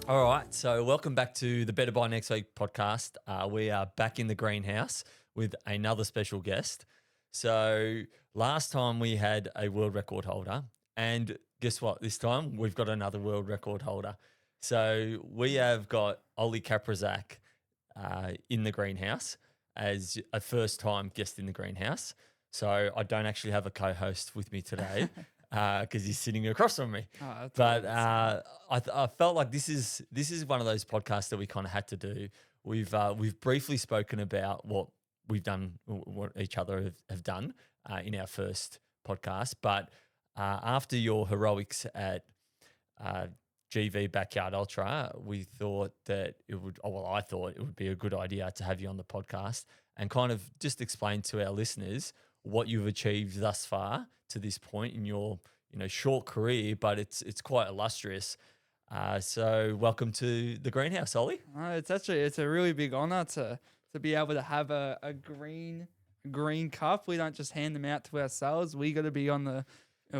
All right, so welcome back to the Better by Next Week podcast. We are back in the greenhouse with another special guest. So last time we had a world record holder, and guess what? This time we've got another world record holder. So we have got Ollie Kacprzak in the greenhouse as a first-time guest in the greenhouse. So I don't actually have a co-host with me today. Because he's sitting across from me. But I felt like this is one of those podcasts that we kind of had to do. We've briefly spoken about what we've done, what each other have done in our first podcast. But after your heroics at GV Backyard Ultra, we thought that I thought it would be a good idea to have you on the podcast and kind of just explain to our listeners what you've achieved thus far to this point in your short career, but it's quite illustrious. So welcome to the greenhouse, Ollie. It's a really big honour to be able to have a green cup. We don't just hand them out to ourselves. We got to be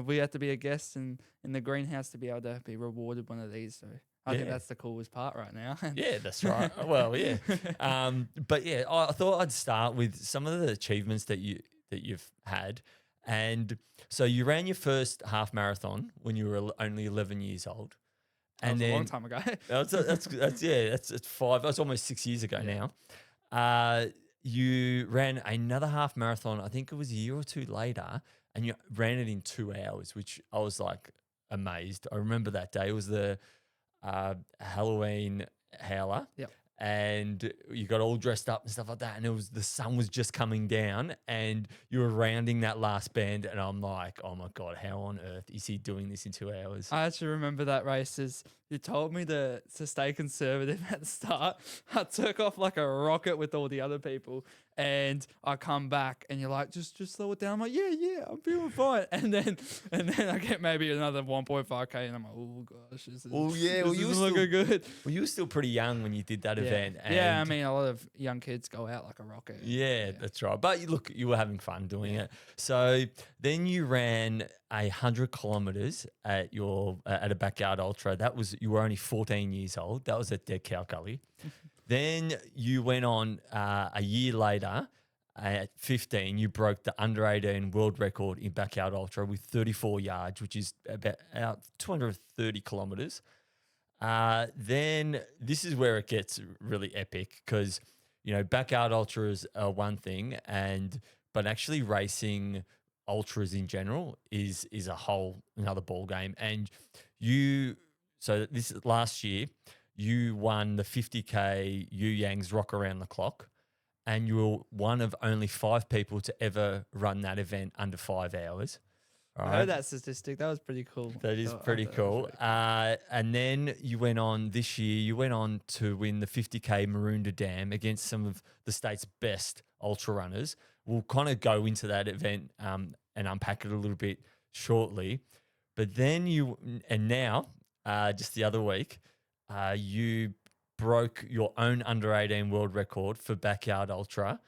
we have to be a guest in the greenhouse to be able to be rewarded one of these. So I think that's the coolest part right now. Yeah, that's right. Well, yeah. But yeah, I thought I'd start with some of the achievements that you've had. And so you ran your first half marathon when you were only 11 years old. And a long time ago. That's almost 6 years ago now. You ran another half marathon, I think it was a year or two later, and you ran it in 2 hours, which I was like amazed. I remember that day. It was the Halloween howler. Yep. And you got all dressed up and stuff like that. And the sun was just coming down and you were rounding that last bend. And I'm like, oh my God, how on earth is he doing this in 2 hours? I actually remember that race as you told me to stay conservative at the start. I took off like a rocket with all the other people and I come back and you're like, just slow it down. I'm like, yeah, I'm feeling fine. And then I get maybe another 1.5K and I'm like, oh gosh, this isn't looking good. Well, you were still pretty young when you did that event. And I mean, a lot of young kids go out like a rocket. Yeah, that's right. But look, you were having fun doing it. So then you ran 100 kilometers at a backyard ultra. You were only 14 years old. That was at Dead Cow Gully. Then you went on a year later at 15. You broke the under 18 world record in backyard ultra with 34 yards, which is about 230 kilometers. Then this is where it gets really epic because, backyard ultras are one thing but actually racing ultras in general is a whole another ball game. And so this is last year, you won the 50K Yang's Rock Around the Clock and you were one of only 5 people to ever run that event under 5 hours. I heard that statistic. That was pretty cool. That is pretty cool. And then this year, you went on to win the 50K Maroondah Dam against some of the state's best ultra runners. We'll kind of go into that event and unpack it a little bit shortly. But then now, just the other week, you broke your own under 18 world record for backyard ultra,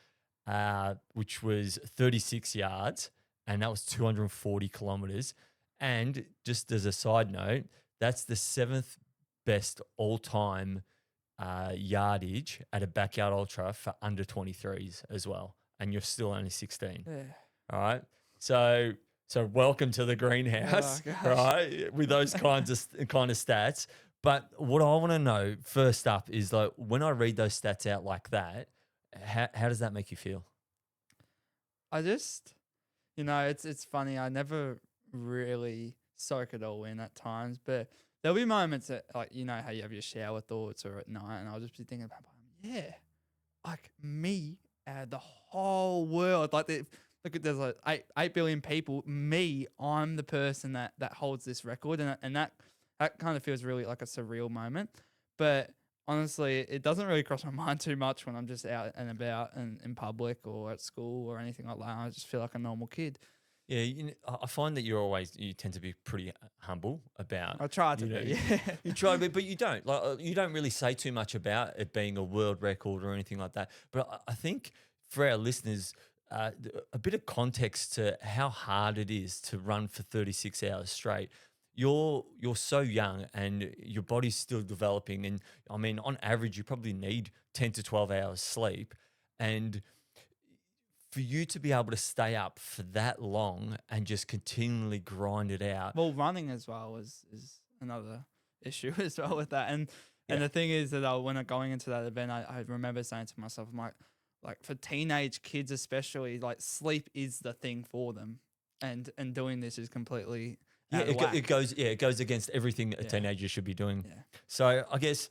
which was 36 yards. And that was 240 kilometers. And just as a side note, that's the 7th best all-time yardage at a backyard ultra for under 23s as well. And you're still only 16. Yeah. All right. So welcome to the greenhouse, right? With those kinds of stats. But what I want to know first up is like when I read those stats out like that, how does that make you feel? It's funny. I never really soak it all in at times, but there'll be moments that, like, how you have your shower thoughts or at night, and I'll just be thinking about, like me, the whole world, like there's like 8 billion people. Me, I'm the person that holds this record, and that kind of feels really like a surreal moment. But honestly, it doesn't really cross my mind too much when I'm just out and about and in public or at school or anything like that. I just feel like a normal kid. Yeah, I find that you tend to be pretty humble about. I try to be. Yeah. You try to be, but you don't. You don't really say too much about it being a world record or anything like that. But I think for our listeners, a bit of context to how hard it is to run for 36 hours straight. You're so young and your body's still developing, and I mean, on average, you probably need 10 to 12 hours sleep, and for you to be able to stay up for that long and just continually grind it out. Well, running as well is another issue as well with that. And Yeah. the thing is that when I'm going into that event, I remember saying to myself, I'm like for teenage kids especially, like sleep is the thing for them, and doing this is completely out of whack. It goes against everything a Yeah. teenager should be doing. Yeah. So I guess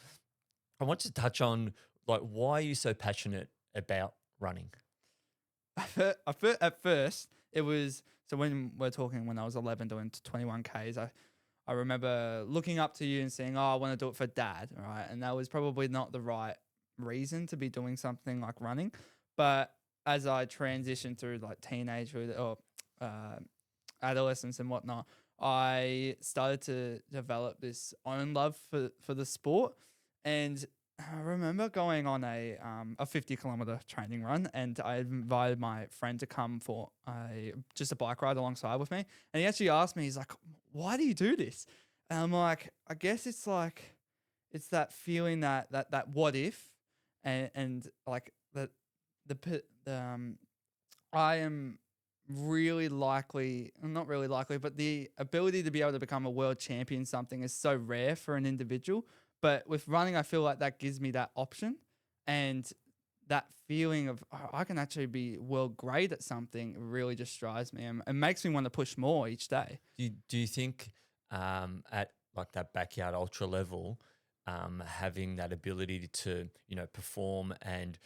I want to touch on like why are you so passionate about running? At first, it was so when we're talking when I was 11 doing 21 Ks, I remember looking up to you and saying, "Oh, I want to do it for dad," right? And that was probably not the right reason to be doing something like running. But as I transitioned through like teenagehood or adolescence and whatnot, I started to develop this own love for the sport. And I remember going on a 50-kilometer training run, and I invited my friend to come for just a bike ride alongside with me. And he actually asked me, he's like, "Why do you do this?" And I'm like, I guess it's like it's that feeling that what if, and like I am really likely, not really likely, but the ability to be able to become a world champion something is so rare for an individual. But with running, I feel like that gives me that option, and that feeling of "Oh, I can actually be world great at something really just drives me and makes me want to push more each day. Do you think at like that backyard ultra level, having that ability to perform and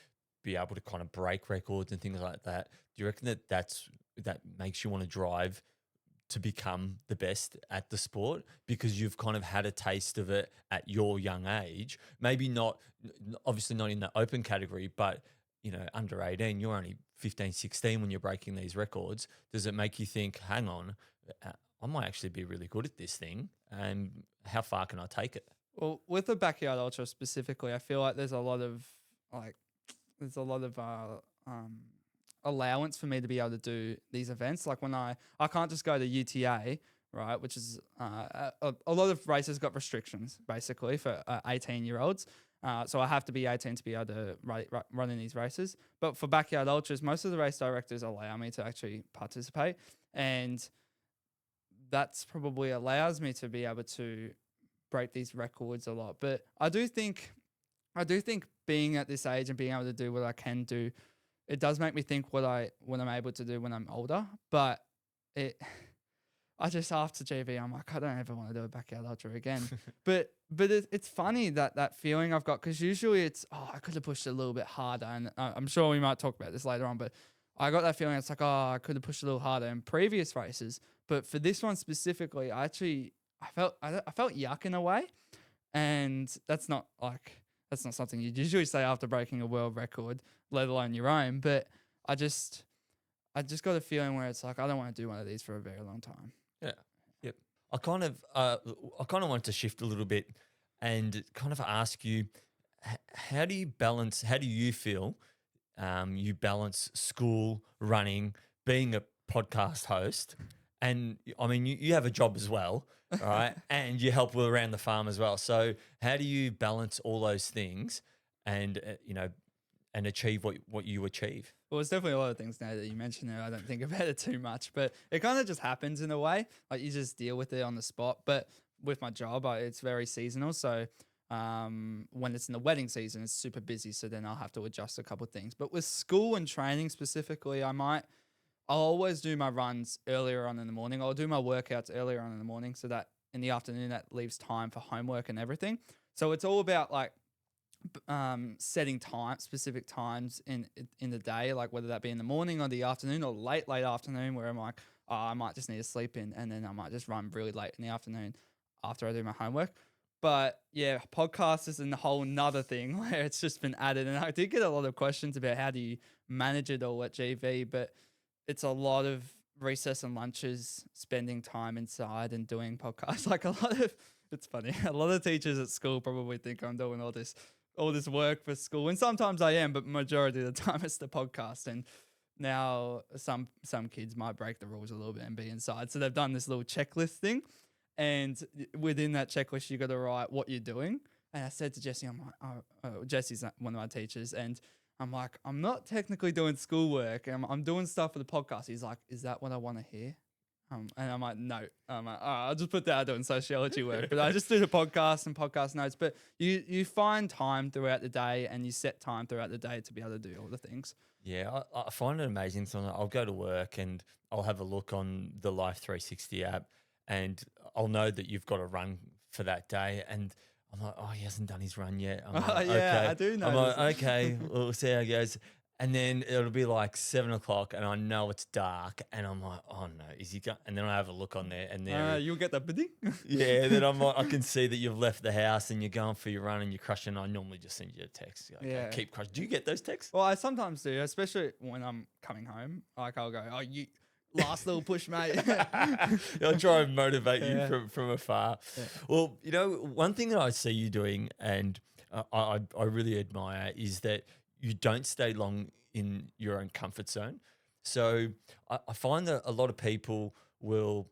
be able to kind of break records and things like that, do you reckon that makes you want to drive to become the best at the sport because you've kind of had a taste of it at your young age? Maybe not, obviously not in the open category, but under 18, you're only 15, 16 when you're breaking these records. Does it make you think, hang on, I might actually be really good at this thing, and how far can I take it? Well, with the backyard ultra specifically, I feel like there's a lot of like there's a lot of allowance for me to be able to do these events. Like when I can't just go to UTA, right, which is a lot of races got restrictions basically for 18-year-olds. So I have to be 18 to be able to run in these races. But for backyard ultras, most of the race directors allow me to actually participate, and that's probably allows me to be able to break these records a lot. But I do think being at this age and being able to do what I can do, it does make me think what I'm able to do when I'm older. But I just after GB, I'm like, I don't ever want to do a backyard ultra again. but it's funny that feeling I've got, because usually it's I could have pushed a little bit harder, and I'm sure we might talk about this later on. But I got that feeling. It's like I could have pushed a little harder in previous races, but for this one specifically, I felt yuck in a way, and that's not something you'd usually say after breaking a world record, let alone your own. But I just got a feeling where it's like I don't want to do one of these for a very long time. Yeah. Yep. I kind of wanted to shift a little bit and kind of ask you, how do you feel you balance school, running, being a podcast host, and I mean you have a job as well, right? And you help around the farm as well. So how do you balance all those things and and achieve what you achieve? Well, there's definitely a lot of things now that you mentioned there. I don't think about it too much, but it kind of just happens in a way. Like you just deal with it on the spot. But with my job, it's very seasonal. So when it's in the wedding season, it's super busy. So then I'll have to adjust a couple of things. But with school and training specifically, I'll always do my runs earlier on in the morning. I'll do my workouts earlier on in the morning so that in the afternoon that leaves time for homework and everything. So it's all about like setting specific times in the day, like whether that be in the morning or the afternoon or late afternoon, where I'm like, oh, I might just need to sleep in, and then I might just run really late in the afternoon after I do my homework. But yeah, podcast is a whole nother thing where it's just been added, and I did get a lot of questions about how do you manage it all at GV, but it's a lot of recess and lunches, spending time inside and doing podcasts. Like it's funny. A lot of teachers at school probably think I'm doing all this work for school, and sometimes I am, but majority of the time it's the podcast. And now some kids might break the rules a little bit and be inside, so they've done this little checklist thing, and within that checklist you got to write what you're doing. And I said to Jesse, I'm like, Jesse's one of my teachers, and I'm like, I'm not technically doing schoolwork. I'm doing stuff for the podcast. He's like, is that what I want to hear? And I'm like, no. I'm like, I'll just put that out doing sociology work. But I just do the podcast and podcast notes. But you find time throughout the day, and you set time throughout the day to be able to do all the things. Yeah, I find it amazing. So I'll go to work and I'll have a look on the Life 360 app, and I'll know that you've got a run for that day. And I'm like, oh, he hasn't done his run yet. I'm like, Yeah, okay. I do know. I'm like, okay, we'll see how it goes. And then it'll be like 7 o'clock, and I know it's dark, and I'm like, oh no, is he going? And then I have a look on there, and there, You'll get that bidding. yeah. Then I'm like, I can see that you've left the house and you're going for your run and you're crushing. I normally just send you a text. Like, Yeah. keep crushing. Do you get those texts? Well, I sometimes do, especially when I'm coming home. Like I'll go, oh, you last little push, mate. I'll try and motivate Yeah. you from afar. Yeah. Well, one thing that I see you doing, and I really admire, is that you don't stay long in your own comfort zone. So I find that a lot of people will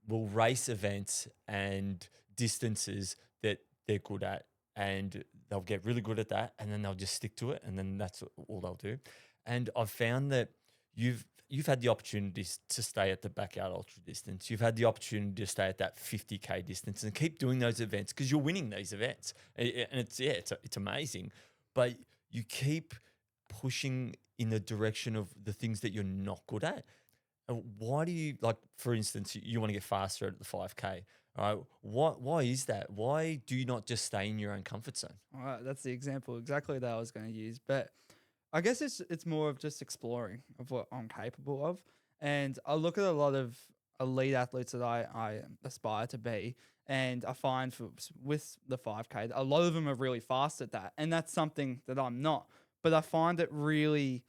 race events and distances that they're good at, and they'll get really good at that, and then they'll just stick to it, and then that's all they'll do. And I've found that you've had the opportunities to stay at the backyard ultra distance. You've had the opportunity to stay at that 50K distance and keep doing those events because you're winning these events. And it's amazing. But you keep pushing in the direction of the things that you're not good at. Why do you, like, for instance, you want to get faster at the 5K? All right. Why is that? Why do you not just stay in your own comfort zone? All right, that's the example exactly that I was going to use. But I guess it's more of just exploring of what I'm capable of. And I look at a lot of elite athletes that I aspire to be, and I find with the 5K, a lot of them are really fast at that. And that's something that I'm not. But I find it really,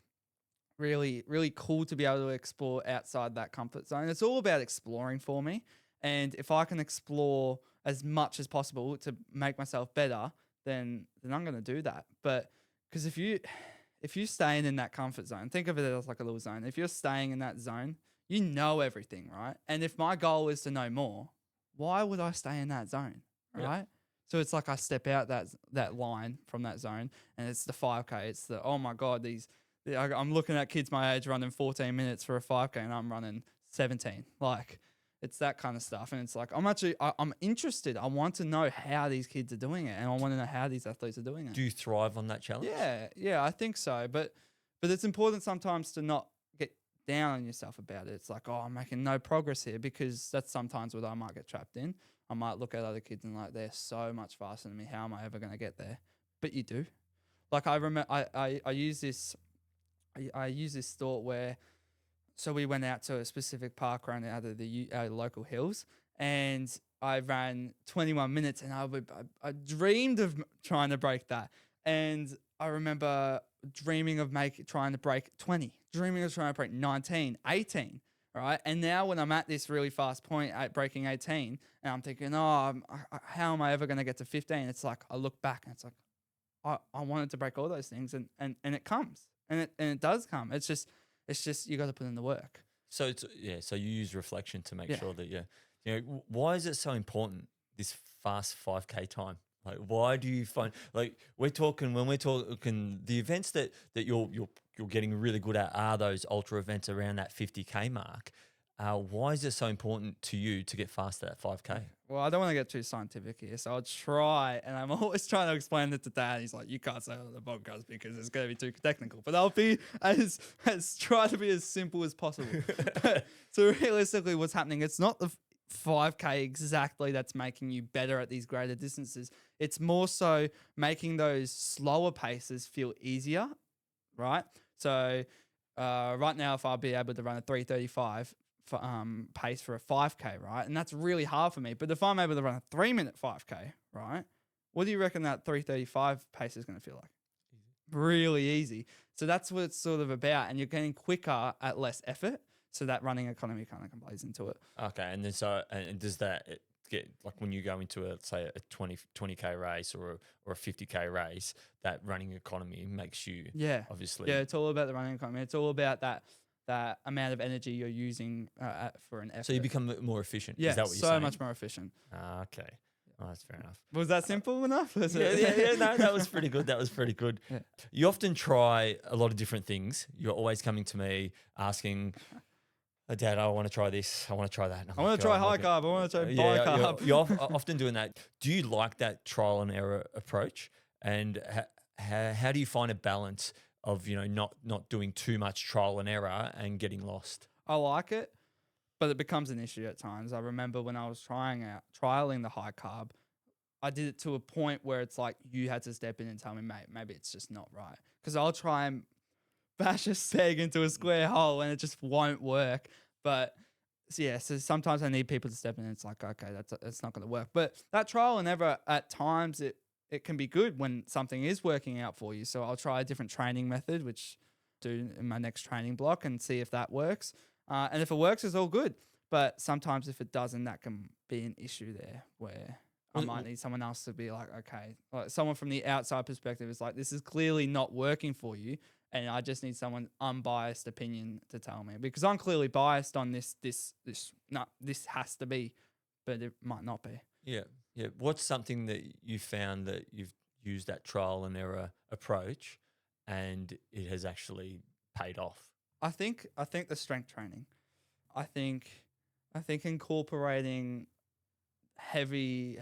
really, really cool to be able to explore outside that comfort zone. It's all about exploring for me. And if I can explore as much as possible to make myself better, then I'm going to do that. But because if you're staying in that comfort zone, think of it as like a little zone. If you're staying in that zone, you know everything, right? And if my goal is to know more, why would I stay in that zone, right? Yeah. So it's like I step out that line from that zone, and it's the 5K. It's the, oh my God, I'm looking at kids my age running 14 minutes for a 5K, and I'm running 17. Like, it's that kind of stuff. And it's like, I'm interested. I want to know how these kids are doing it, and I want to know how these athletes are doing it. Do you thrive on that challenge? Yeah, I think so. But it's important sometimes to not get down on yourself about it. It's like, oh, I'm making no progress here, because that's sometimes what I might get trapped in. I might look at other kids and like, they're so much faster than me. How am I ever going to get there? But you do. Like, I remember, I use this thought where, so we went out to a specific park run out of the local hills, and I ran 21 minutes, and I dreamed of trying to break that. And I remember dreaming of trying to break 20, dreaming of trying to break 19, 18. Right. And now when I'm at this really fast point at breaking 18, and I'm thinking, how am I ever going to get to 15? It's like, I look back and it's like, I wanted to break all those things, and it comes, and it does come. It's just you got to put in the work. So so you use reflection to make sure that why is it so important, this fast 5K time? Like, why do you find, like, when we're talking the events that you're getting really good at are those ultra events around that 50K mark. Why is it so important to you to get fast at that 5K? Well, I don't want to get too scientific here, so I'll try, and I'm always trying to explain it to Dad. He's like, you can't say it on the podcast because it's going to be too technical, but I'll be try to be as simple as possible. So realistically, what's happening, it's not the 5K exactly that's making you better at these greater distances. It's more so making those slower paces feel easier, right? So right now, if I'll be able to run a 3:35 pace for a 5K, right? And that's really hard for me. But if I'm able to run a 3-minute 5K, right? What do you reckon that 3:35 pace is going to feel like? Really easy. So that's what it's sort of about. And you're getting quicker at less effort. So that running economy kind of plays into it. Okay, and then and does that get like when you go into say a 20K race or a 50K race, that running economy makes you obviously it's all about the running economy. It's all about that amount of energy you're using for an effort. So you become more efficient. Yeah, Is that what you're so saying? much more efficient. Okay. Oh, that's fair enough. Was that simple enough? Yeah. No, that was pretty good. That was pretty good. Yeah. You often try a lot of different things. You're always coming to me asking, Dad, I want to try this. I want to try that. I want to try high carb. I want to try bicarb. You're often doing that. Do you like that trial and error approach? And how do you find a balance of, not doing too much trial and error and getting lost? I like it, but it becomes an issue at times. I remember when I was trialing the high carb, I did it to a point where it's like you had to step in and tell me, mate, maybe it's just not right. Because I'll try and bash a seg into a square hole and it just won't work. But so sometimes I need people to step in and it's like, okay, that's not going to work. But that trial and error, at times it can be good when something is working out for you. So I'll try a different training method, which I do in my next training block, and see if that works. And if it works, it's all good. But sometimes if it doesn't, that can be an issue there where I might need someone else to be like, okay, like someone from the outside perspective is like, this is clearly not working for you. And I just need someone unbiased opinion to tell me, because I'm clearly biased on this has to be, but it might not be. Yeah. Yeah. What's something that you found that you've used that trial and error approach and it has actually paid off? I think the strength training. I think incorporating heavy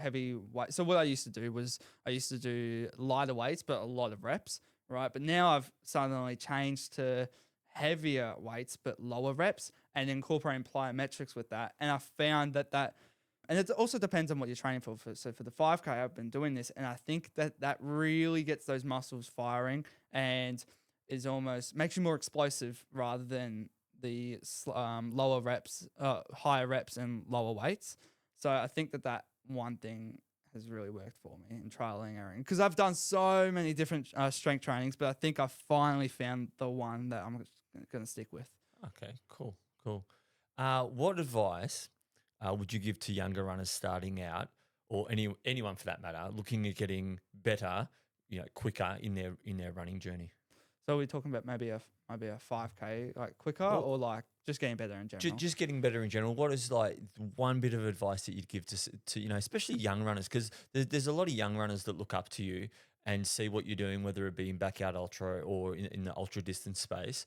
weight. So what I used to do was I used to do lighter weights, but a lot of reps, right? But now I've suddenly changed to heavier weights, but lower reps, and incorporating plyometrics with that. And I found that and it also depends on what you're training for. So for the 5K, I've been doing this, and I think that really gets those muscles firing and is almost makes you more explosive rather than the lower reps, higher reps and lower weights. So I think that one thing has really worked for me in trial and error, because I've done so many different strength trainings, but I think I finally found the one that I'm going to stick with. Okay, cool. What advice would you give to younger runners starting out, or anyone for that matter, looking at getting better, quicker in their running journey? So we're talking about maybe a 5K like quicker, or like just getting better in general. Just getting better in general. What is like one bit of advice that you'd give to especially young runners? Because there's a lot of young runners that look up to you and see what you're doing, whether it be in backyard ultra or in the ultra distance space.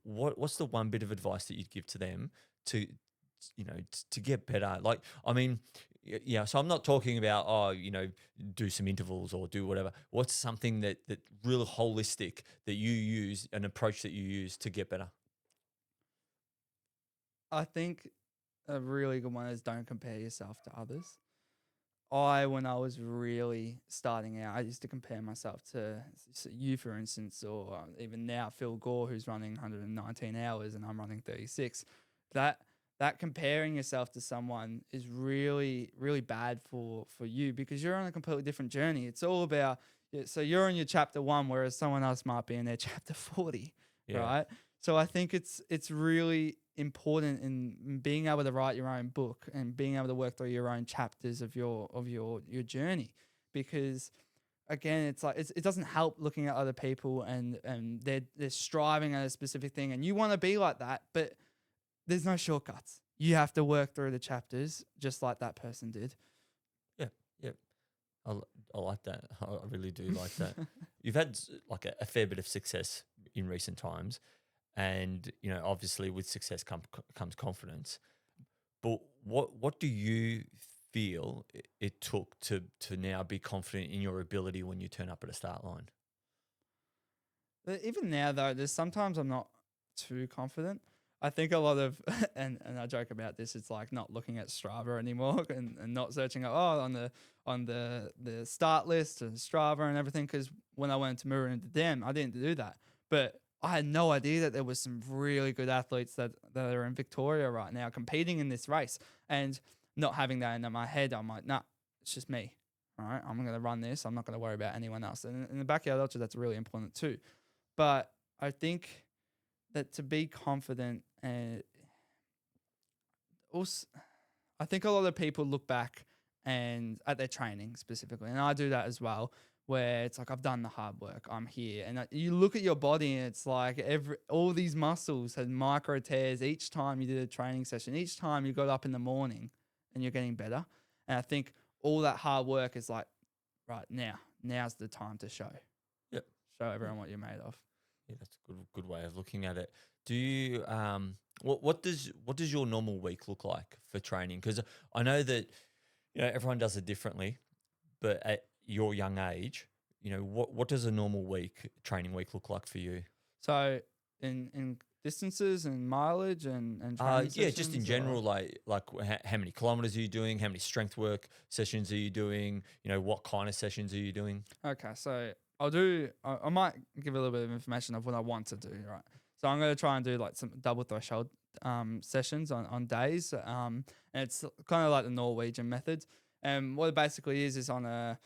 What's the one bit of advice that you'd give to them to get better? Like, I mean, yeah, so I'm not talking about, do some intervals or do whatever. What's something that real holistic that you use, an approach that you use to get better? I think a really good one is don't compare yourself to others. When I was really starting out, I used to compare myself to you, for instance, or even now Phil Gore, who's running 119 hours and I'm running 36. That comparing yourself to someone is really, really bad for you, because you're on a completely different journey. It's all about, so you're in your chapter 1, whereas someone else might be in their chapter 40, right? So I think it's really important in being able to write your own book and being able to work through your own chapters of your journey, because again, it's like it doesn't help looking at other people and they're striving at a specific thing and you want to be like that, but there's no shortcuts. You have to work through the chapters just like that person did. Yeah. I like that. I really do like that. You've had like a fair bit of success in recent times, and obviously with success comes confidence. But what do you feel it took to now be confident in your ability when you turn up at a start line? Even now though, there's sometimes I'm not too confident. I think a lot of, and I joke about this, it's like not looking at Strava anymore and not searching on the start list and Strava and everything, because when I went to Mura and Dam, I didn't do that. But I had no idea that there was some really good athletes that are in Victoria right now competing in this race, and not having that in my head, I'm like, nah, it's just me. All right, I'm going to run this. I'm not going to worry about anyone else. And in the backyard ultra, that's really important too. But I think that to be confident, also, I think a lot of people look back and at their training specifically, and I do that as well, where it's like, I've done the hard work, I'm here. And you look at your body and it's like all these muscles had micro tears each time you did a training session, each time you got up in the morning and you're getting better. And I think all that hard work is like, right, now's the time to show everyone what you're made of. Yeah, that's a good way of looking at it. Do you what does your normal week look like for training? Because I know that everyone does it differently, but at your young age, what does a normal training week look like for you? So in distances and mileage and training just in general, like how many kilometers are you doing? How many strength work sessions are you doing? What kind of sessions are you doing? Okay, so I might give a little bit of information of what I want to do, right? So I'm going to try and do like some double threshold sessions on days. And it's kind of like the Norwegian method. And what it basically is on a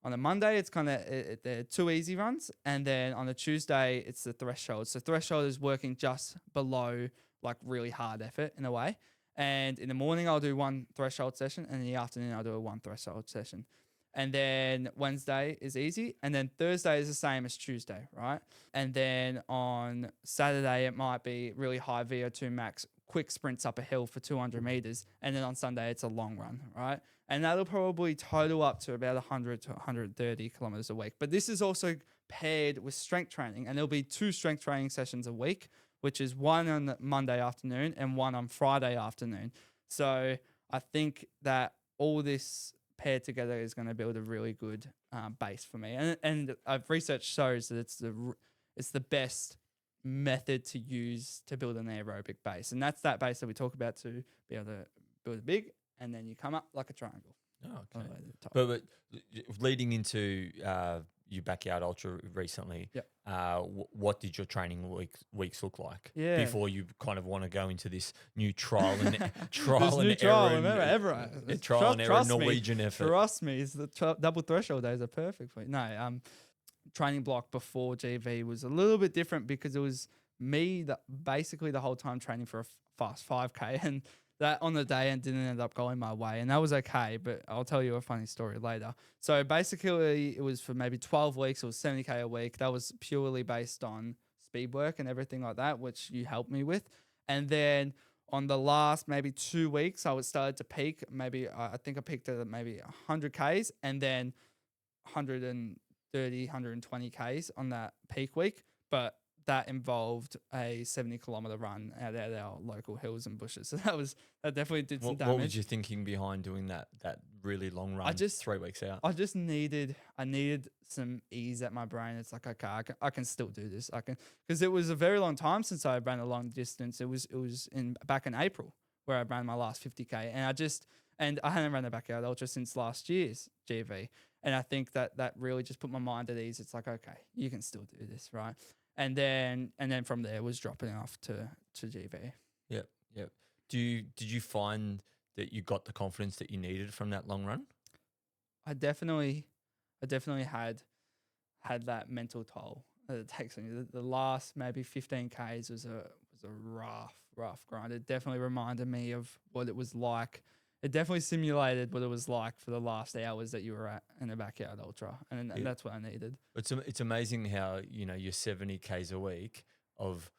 Monday, it's kind of they're 2 easy runs. And then on a Tuesday, it's the threshold. So threshold is working just below like really hard effort in a way. And in the morning, I'll do 1 threshold session. And in the afternoon, I'll do a 1 threshold session. And then Wednesday is easy. And then Thursday is the same as Tuesday, right? And then on Saturday, it might be really high VO2 max, quick sprints up a hill for 200 meters. And then on Sunday, it's a long run, right? And that'll probably total up to about 100 to 130 kilometers a week. But this is also paired with strength training. And there'll be 2 strength training sessions a week, which is 1 on Monday afternoon and 1 on Friday afternoon. So I think that all this paired together is going to build a really good base for me. And research shows that it's the best method to use to build an aerobic base. And that's that base that we talk about to be able to build it big, and then you come up like a triangle. Oh, okay. But leading into your backyard ultra recently, what did your training weeks look like? Yeah. Before you kind of want to go into this new trial and error Norwegian effort. Trust me, the double threshold days are perfect for you. No, training block before GV was a little bit different because it was me that basically the whole time training for a fast 5K, and that on the day and didn't end up going my way, and that was okay, but I'll tell you a funny story later. So basically it was for maybe 12 weeks, it was 70K a week. That was purely based on speed work and everything like that, which you helped me with. And then on the last maybe 2 weeks, I was started to peak. Maybe I think I peaked at maybe 100Ks and then 130, 120Ks on that peak week. But that involved a 70-kilometer run out of our local hills and bushes. So that definitely did some damage. What was you thinking behind doing that really long run? 3 weeks out. I needed some ease at my brain. It's like, okay, I can still do this. Because it was a very long time since I ran a long distance. It was back in April where I ran my last 50K, and I hadn't run a backyard ultra since last year's GV. And I think that really just put my mind at ease. It's like, okay, you can still do this, right? And then from there was dropping off to GV. Yep. Did you find that you got the confidence that you needed from that long run? I definitely had that mental toll that it takes on you. The last maybe 15Ks was a rough grind. It definitely reminded me of what it was like. It definitely simulated what it was like for the last hours that you were at in the backyard ultra, and that's what I needed. It's amazing how your 70Ks a week of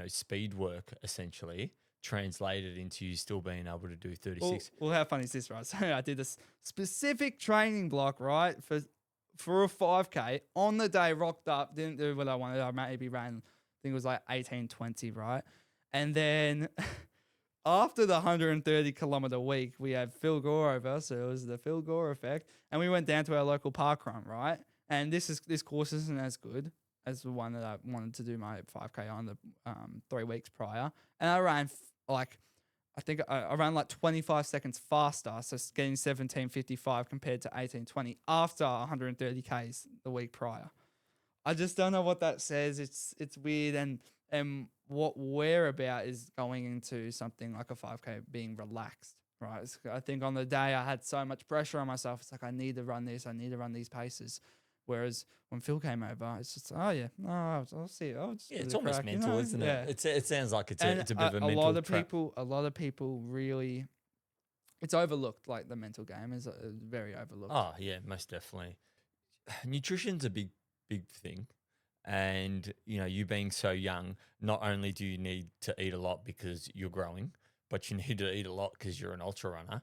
speed work essentially translated into you still being able to do 36. Well, how funny is this, right? So I did this specific training block, right, for a 5K on the day. Rocked up, didn't do what I wanted. I maybe ran, I think it was like 18:20, right, and then. After the 130-kilometer week, we had Phil Gore over, so it was the Phil Gore effect, and we went down to our local park run, right? And this course isn't as good as the one that I wanted to do my 5K on the 3 weeks prior, and I ran I ran like 25 seconds faster, so getting 17:55 compared to 18:20 after 130Ks the week prior. I just don't know what that says. It's weird, and what we're about is going into something like a 5K being relaxed, right? I think on the day I had so much pressure on myself. It's like, I need to run this. I need to run these paces. Whereas when Phil came over, it's just, I'll see. It's almost mental, isn't it? Yeah. It sounds like it's a bit of a mental trap. A lot of people really it's overlooked. Like the mental game is very overlooked. Oh yeah, most definitely. Nutrition's a big thing. And you being so young, not only do you need to eat a lot because you're growing, but you need to eat a lot because you're an ultra runner.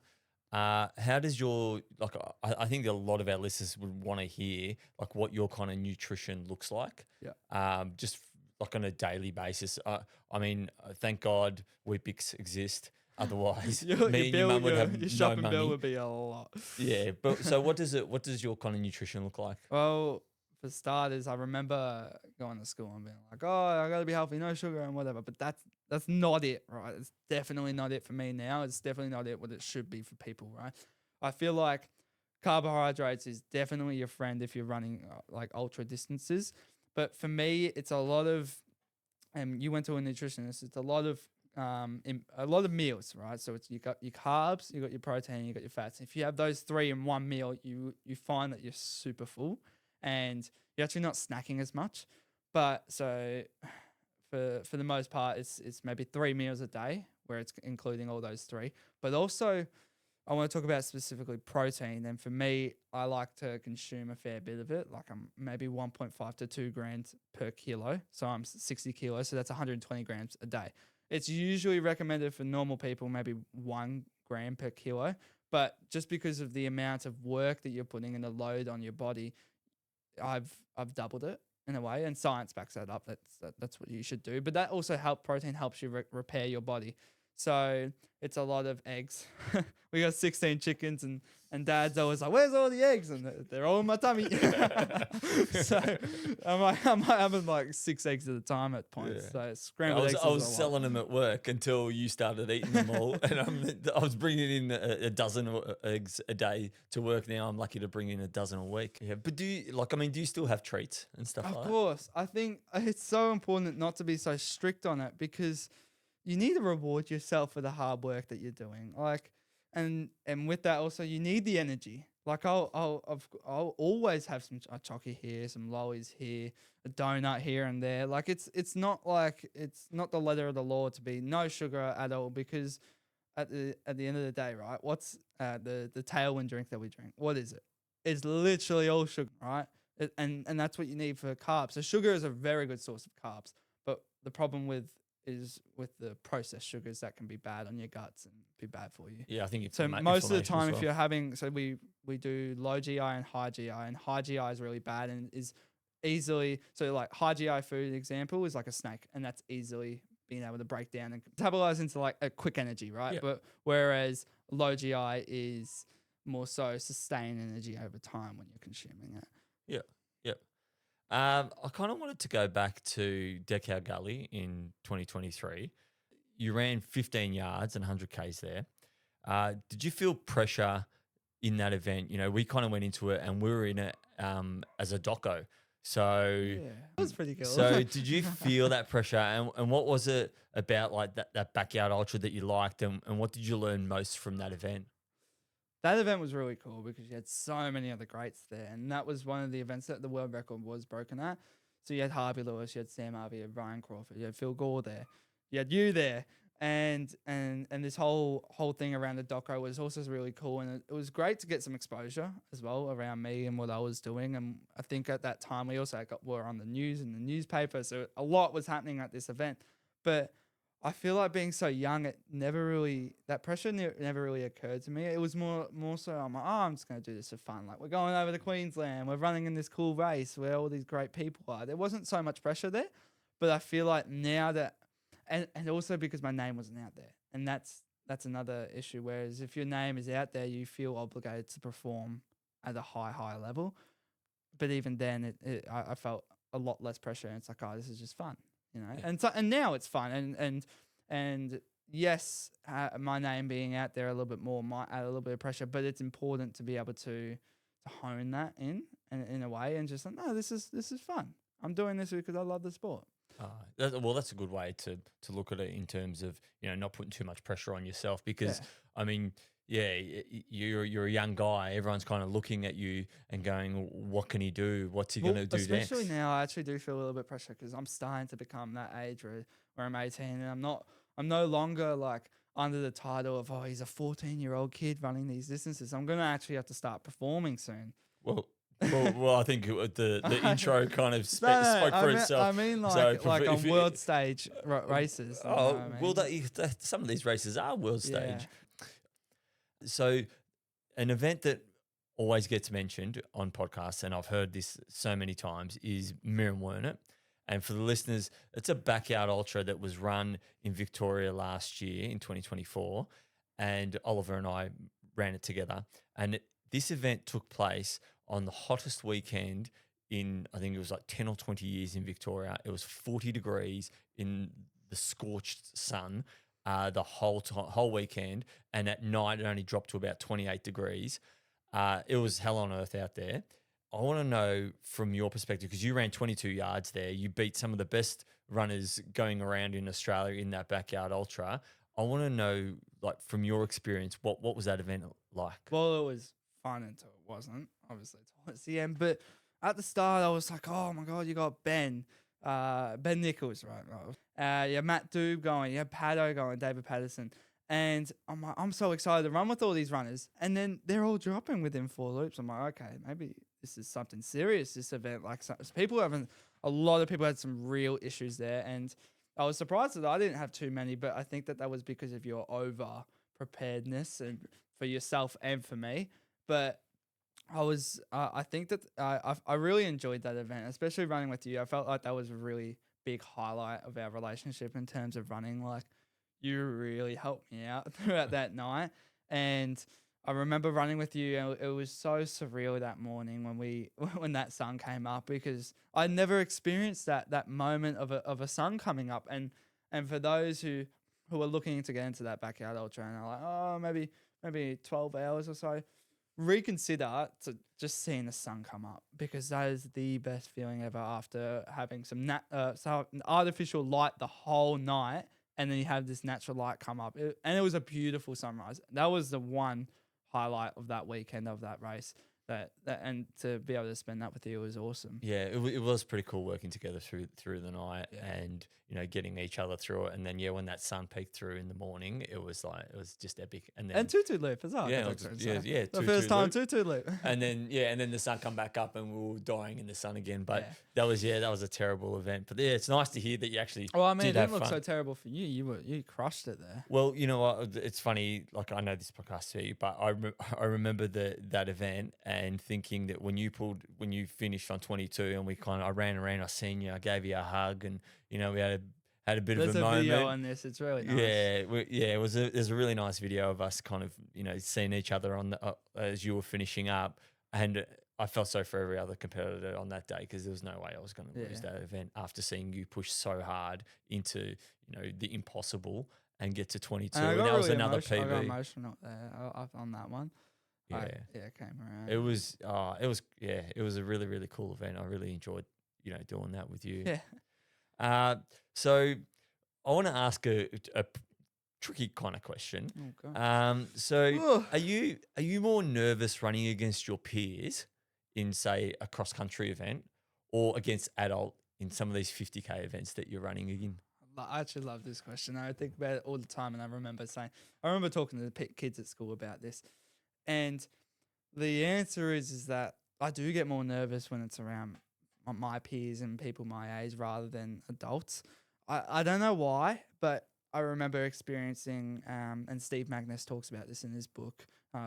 How does your I think a lot of our listeners would want to hear like what your kind of nutrition looks like. Yeah. Just like on a daily basis. I mean, thank God Weet-Bix exist. Otherwise, me and your mum would have your no shopping bill money. would be a lot. Yeah, but so what does your kind of nutrition look like? Well, for starters, I remember going to school and being like, "Oh, I gotta be healthy, no sugar and whatever." But that's not it, right? It's definitely not it for me now. It's definitely not it what it should be for people, right? I feel like carbohydrates is definitely your friend if you're running like ultra distances. But for me, it's a lot of, and you went to a nutritionist. It's a lot of a lot of meals, right? So it's you got your carbs, you got your protein, you got your fats. If you have those three in one meal, you find that you're super full and you're actually not snacking as much. But so for the most part, it's maybe 3 meals a day where it's including all those three. But also, I want to talk about specifically protein. And for me, I like to consume a fair bit of it. Like I'm maybe 1.5 to 2 grams per kilo. So I'm 60 kilos. So that's 120 grams a day. It's usually recommended for normal people, maybe 1 gram per kilo. But just because of the amount of work that you're putting in the load on your body, I've doubled it in a way, and science backs that up. That's what you should do. But that also protein helps you repair your body. So it's a lot of eggs. We got 16 chickens, and Dad's always like, "Where's all the eggs?" And they're all in my tummy. So I'm having like 6 eggs at a time at points. Yeah. So scrambled eggs. I was selling them at work until you started eating them all, and I was bringing in a dozen eggs a day to work. Now I'm lucky to bring in a dozen a week. Yeah, but do you still have treats and stuff like that? Of course, I think it's so important not to be so strict on it because you need to reward yourself for the hard work that you're doing. Like, and with that also, you need the energy. Like I'll always have some chocky here, some lollies here, a donut here and there. Like it's not the letter of the law to be no sugar at all because at the end of the day, right? What's the tailwind drink that we drink? What is it? It's literally all sugar, right? And that's what you need for carbs. So sugar is a very good source of carbs, but the problem with the processed sugars that can be bad on your guts and be bad for you. Yeah, I think so most of the time, well. if you're having, so we do low GI and high GI, and high GI is really bad and is easily, so like high GI food example is like a snake, and that's easily being able to break down and metabolize into like a quick energy, right? Yep. But whereas low GI is more so sustained energy over time when you're consuming it. Yeah, yep. I kind of wanted to go back to Dechau Gully in 2023. You ran 15 yards and 100 Ks there. Did you feel pressure in that event? We kind of went into it and we were in it as a doco. So yeah, that was pretty cool. So did you feel that pressure and what was it about like that backyard ultra that you liked and what did you learn most from that event? That event was really cool because you had so many other greats there. And that was one of the events that the world record was broken at. So you had Harvey Lewis, you had Sam Harvey, you had Ryan Crawford, you had Phil Gore there, you had you there. And this whole thing around the doco was also really cool. And it was great to get some exposure as well around me and what I was doing. And I think at that time we also were on the news and the newspaper. So a lot was happening at this event. But I feel like being so young, that pressure never really occurred to me. It was more so I'm like, oh, I'm just going to do this for fun. Like we're going over to Queensland, we're running in this cool race where all these great people are. There wasn't so much pressure there, but I feel like now that, and also because my name wasn't out there, and that's another issue. Whereas if your name is out there, you feel obligated to perform at a high level. But even then, I felt a lot less pressure, and it's like, oh, this is just fun. Yeah. And now it's fun and yes, my name being out there a little bit more might add a little bit of pressure, but it's important to be able to hone that in a way and just like, no, this is fun. I'm doing this because I love the sport. That's a good way to look at it in terms of not putting too much pressure on yourself because I mean. Yeah, you're a young guy. Everyone's kind of looking at you and going, "What can he do? What's he going to do next?" Especially now, I actually do feel a little bit of pressure because I'm starting to become that age where I'm 18 and I'm no longer like under the title of, oh, he's a 14-year-old kid running these distances. I'm going to actually have to start performing soon. Well, I think the intro kind of No, spoke for itself. I mean, So like if on you- world stage races. You know Oh, what I mean? well, some of these races are world Yeah. stage. So, an event that always gets mentioned on podcasts, and I've heard this so many times, is Mirrenwernet. And for the listeners, it's a backyard ultra that was run in Victoria last year in 2024. And Oliver and I ran it together. And this event took place on the hottest weekend in, I think it was like 10 or 20 years in Victoria. It was 40 degrees in the scorched sun the whole weekend. And at night, it only dropped to about 28 degrees. It was hell on earth out there. I want to know from your perspective, because you ran 22 yards there. You beat some of the best runners going around in Australia in that backyard ultra. I want to know, like, from your experience, what was that event like? Well, it was fun until it wasn't, obviously, towards the end. But at the start, I was like, oh my God, you got Ben Nichols, right? Yeah, Matt Doob going, you have Paddo going, David Patterson. And I'm like, I'm so excited to run with all these runners. And then they're all dropping within 4 loops. I'm like, okay, maybe this is something serious, this event. Like, a lot of people had some real issues there. And I was surprised that I didn't have too many, but I think that was because of your over preparedness and for yourself and for me. But I think that I really enjoyed that event, especially running with you. I felt like that was a really big highlight of our relationship in terms of running. Like, you really helped me out throughout that night. And I remember running with you, and it was so surreal that morning when that sun came up, because I never experienced that moment of a sun coming up. And for those who are looking to get into that backyard ultra and are like, oh, maybe 12 hours or so, reconsider to just seeing the sun come up, because that is the best feeling ever after having some artificial light the whole night, and then you have this natural light come up. And it was a beautiful sunrise. That was the one highlight of that weekend of that race. And to be able to spend that with you was awesome. Yeah, it was pretty cool working together through the night, and getting each other through it. And then when that sun peeked through in the morning, it was just epic. And then tutu loop as well. The first time tutu loop. and then the sun come back up, and we were dying in the sun again. But that was a terrible event. But it's nice to hear that you actually. Well, I mean, it did have didn't look fun. so terrible for you. You crushed it there. Well, you know what? It's funny. Like, I know this podcast too, but I remember that event and thinking that when you finished on 22, and I ran around, I seen you, I gave you a hug, and we had a bit There's of a moment. video on this. It's really nice. Yeah, there's a really nice video of us kind of seeing each other on as you were finishing up, and I felt so for every other competitor on that day, because there was no way I was going to lose that event after seeing you push so hard into the impossible and get to 22, and that was another PB. I got emotional there on that one. Yeah, it came around. it was a really, really cool event. I really enjoyed doing that with you. Yeah. So I want to ask a tricky kind of question. Oh, God. So are you more nervous running against your peers in, say, a cross country event, or against adult in some of these 50K events that you're running in? I actually love this question. I think about it all the time, and I remember talking to the kids at school about this, and the answer is that I do get more nervous when it's around my peers and people my age rather than adults. I don't know why, but I remember experiencing, and Steve Magnus talks about this in his book,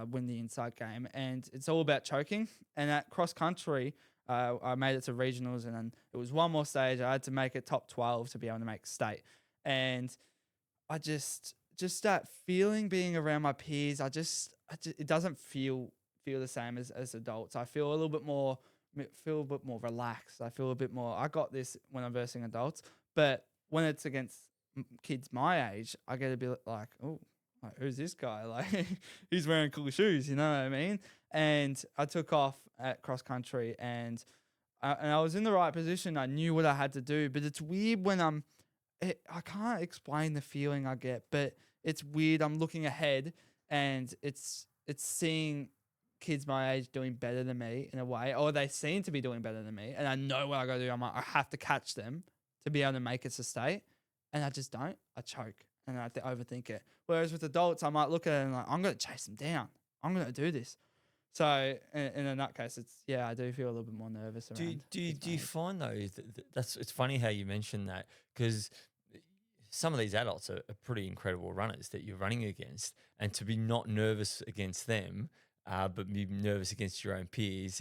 Win the Inside Game, and it's all about choking. And at cross country, I made it to regionals, and then it was one more stage. I had to make it top 12 to be able to make state. And I just that feeling being around my peers, it doesn't feel the same as adults. I feel a bit more relaxed. I feel a bit more, I got this when I'm versing adults. But when it's against kids my age, I get a bit like, oh, like, who's this guy? Like, he's wearing cool shoes, you know what I mean? And I took off at cross country, and I was in the right position. I knew what I had to do, but it's weird when I can't explain the feeling I get, but it's weird. I'm looking ahead, and it's seeing kids my age doing better than me in a way, or they seem to be doing better than me, and I know what I got to do. I'm like, I have to catch them to be able to make it to state, and I just don't. I choke, and I overthink it. Whereas with adults, I might look at it and like, I'm going to chase them down. I'm going to do this. So in a nutcase, I do feel a little bit more nervous around. Do you find though that's it's funny how you mentioned that, because some of these adults are pretty incredible runners that you're running against, and to be not nervous against them, but be nervous against your own peers,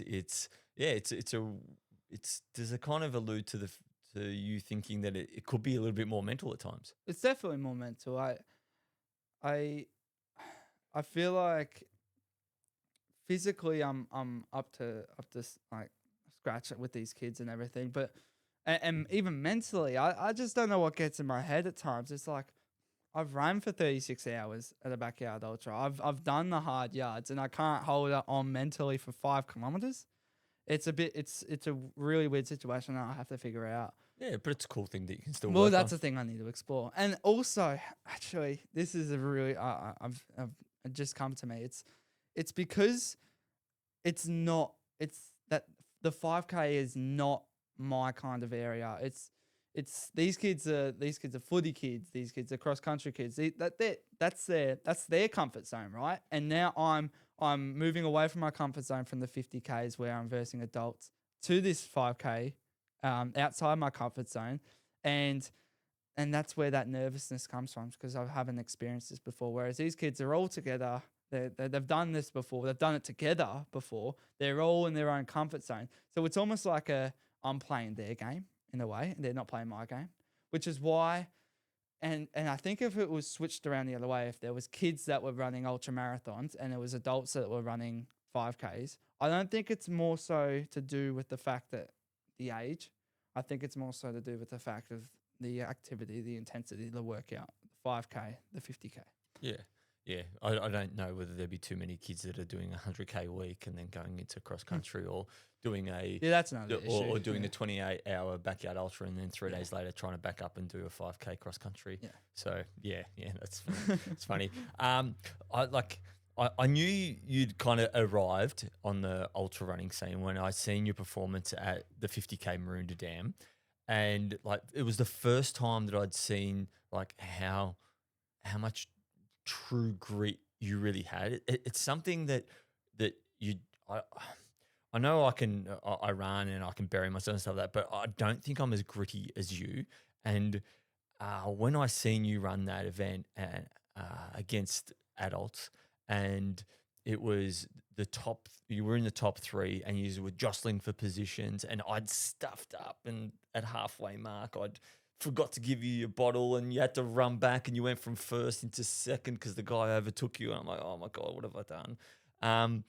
does it kind of allude to to you thinking that it could be a little bit more mental at times? It's definitely more mental. I feel like physically I'm up to like scratch with these kids and everything, but and even mentally, I just don't know what gets in my head at times. It's like I've run for 36 hours at a backyard ultra. I've done the hard yards, and I can't hold it on mentally for 5 kilometers. It's a really weird situation that I have to figure out. Yeah, but it's a cool thing that you can still Well, work that's on. the thing I need to explore. And also, actually, this is a really I've just come to me. It's because it's that the 5K is not my kind of area. It's these kids are footy kids. These kids are cross country kids. That's their comfort zone, right? And now I'm moving away from my comfort zone from the 50Ks where I'm versing adults to this 5K, outside my comfort zone, and that's where that nervousness comes from, because I haven't experienced this before. Whereas these kids are all together. They've done this before. They've done it together before. They're all in their own comfort zone. So it's almost like I'm playing their game in a way, and they're not playing my game, which is why. And I think if it was switched around the other way, if there was kids that were running ultra marathons and there was adults that were running 5Ks, I don't think it's more so to do with the fact that the age. I think it's more so to do with the fact of the activity, the intensity, the workout, the 5K, the 50K. Yeah. Yeah, I don't know whether there'd be too many kids that are doing 100K a week and then going into cross country, or doing that's another issue. Or doing a 28-hour backyard ultra and then 3 days later trying to back up and do a 5K cross country. Yeah. So that's it's funny. I knew you'd kind of arrived on the ultra running scene when I seen your performance at the 50K Maroondah Dam, and like it was the first time that I'd seen like how much true grit you really had. It's something that I know I run and I can bury myself and stuff like that, but I don't think I'm as gritty as you. And when I seen you run that event against adults, and it was you were in the top 3 and you were jostling for positions, and I'd stuffed up, and at halfway mark I'd forgot to give you your bottle and you had to run back and you went from first into second because the guy overtook you. And I'm like, oh my God, what have I done?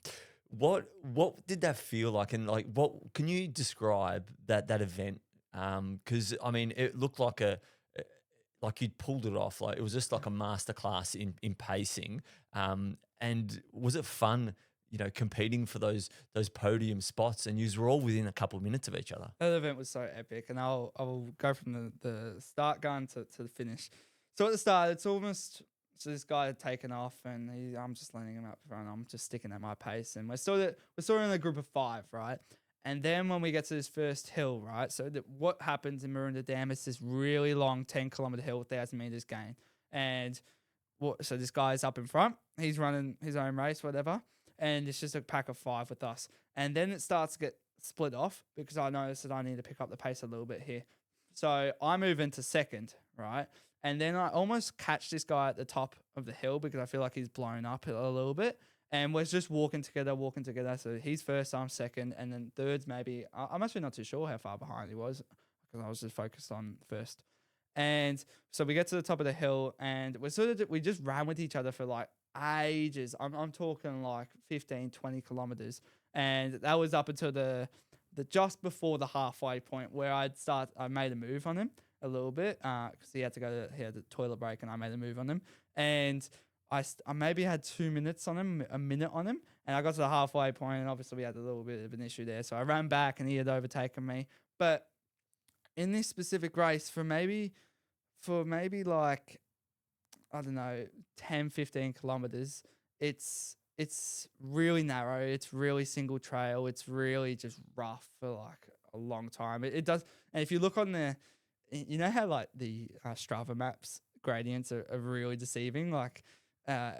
What did that feel like? And like, what can you describe that event? Because I mean, it looked like like you'd pulled it off. Like it was just like a masterclass in pacing. And was it fun, competing for those podium spots, and you were all within a couple of minutes of each other? That event was so epic, and I'll go from the start gun to the finish. So at the start, it's almost so this guy had taken off, and I'm just letting him up front. I'm just sticking at my pace, and we're still in a group of 5, right? And then when we get to this first hill, right? So what happens in Maroondah Dam is this really long 10-kilometer hill, 1,000 meters gain, and so this guy's up in front. He's running his own race, whatever. And it's just a pack of 5 with us. And then it starts to get split off because I noticed that I need to pick up the pace a little bit here. So I move into second, right? And then I almost catch this guy at the top of the hill because I feel like he's blown up a little bit. And we're just walking together. So he's first, I'm second. And then third's maybe, I'm actually not too sure how far behind he was because I was just focused on first. And so we get to the top of the hill and we just ran with each other for like ages. I'm talking like 15, 20 kilometers. And that was up until the just before the halfway point where I made a move on him a little bit because he had the toilet break and I made a move on him. And I maybe had 2 minutes on him, a minute on him. And I got to the halfway point and obviously we had a little bit of an issue there. So I ran back and he had overtaken me. But in this specific race for maybe like, I don't know, 10, 15 kilometers, it's really narrow. It's really single trail. It's really just rough for like a long time. It does. And if you look on how like the Strava maps gradients are really deceiving. Like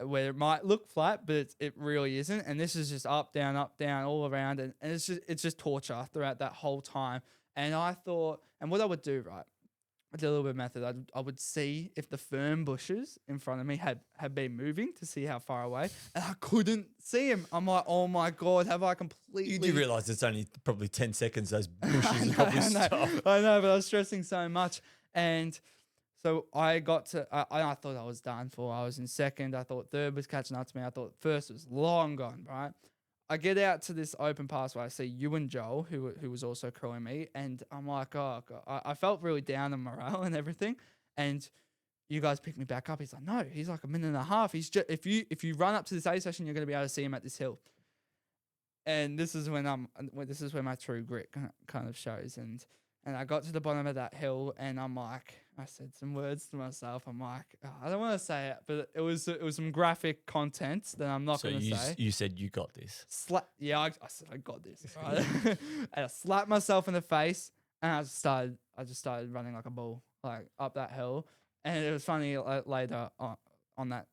where it might look flat, but it really isn't. And this is just up, down, all around, and it's just torture throughout that whole time. And I thought, and what I would do, right? I did a little bit of method. I would see if the fern bushes in front of me had been moving to see how far away, and I couldn't see him. I'm like, oh my God, have I completely... You do realise it's only probably 10 seconds, those bushes probably stop. I know, but I was stressing so much. And so I got to, I thought I was done for. I was in second. I thought third was catching up to me. I thought first was long gone, right? I get out to this open pass where I see you and Joel, who was also crewing me, and I'm like, oh God. I felt really down on morale and everything. And you guys picked me back up. He's like, no, he's like a minute and a half. He's just, if you run up to this aid station, you're going to be able to see him at this hill. And this is when where my true grit kind of shows. And I got to the bottom of that hill, and I'm like, I said some words to myself. I'm like, oh, I don't want to say it, but it was some graphic content that I'm not going to say. You said you got this. I said I got this. Right? And I slapped myself in the face, and I just started running like a bull, like up that hill. And it was funny later on that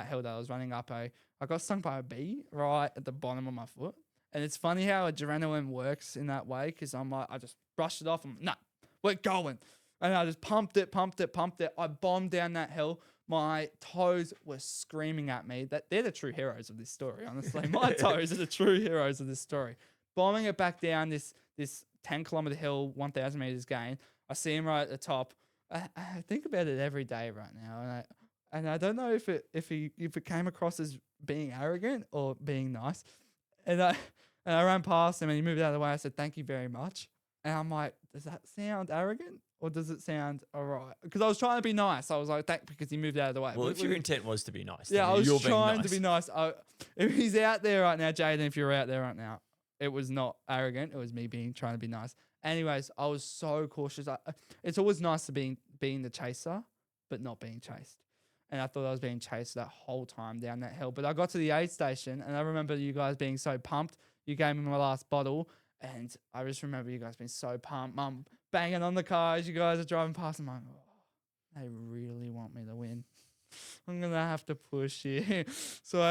hill that I was running up, I got stung by a bee right at the bottom of my foot. And it's funny how adrenaline works in that way, because I'm like, I just brushed it off. I'm nah, we're going. And I just pumped it. I bombed down that hill. My toes were screaming at me. That they're the true heroes of this story, honestly. My toes are the true heroes of this story. Bombing it back down this 10-kilometer hill, 1,000 meters gain. I see him right at the top. I think about it every day right now, and I don't know if it came across as being arrogant or being nice. And I ran past him, and he moved out of the way. I said, thank you very much. And I'm like, does that sound arrogant, or does it sound all right? Because I was trying to be nice. I was like, because he moved out of the way. Well, if your intent was to be nice. Yeah, I was trying nice. to be nice. If he's out there right now, Jaden, if you're out there right now, it was not arrogant. It was me trying to be nice. Anyways, I was so cautious. It's always nice to being the chaser, but not being chased. And I thought I was being chased that whole time down that hill. But I got to the aid station, and I remember you guys being so pumped. You gave me my last bottle, and I just remember you guys being so pumped. Mum banging on the car as you guys are driving past. I'm like, oh, they really want me to win. I'm going to have to push here. So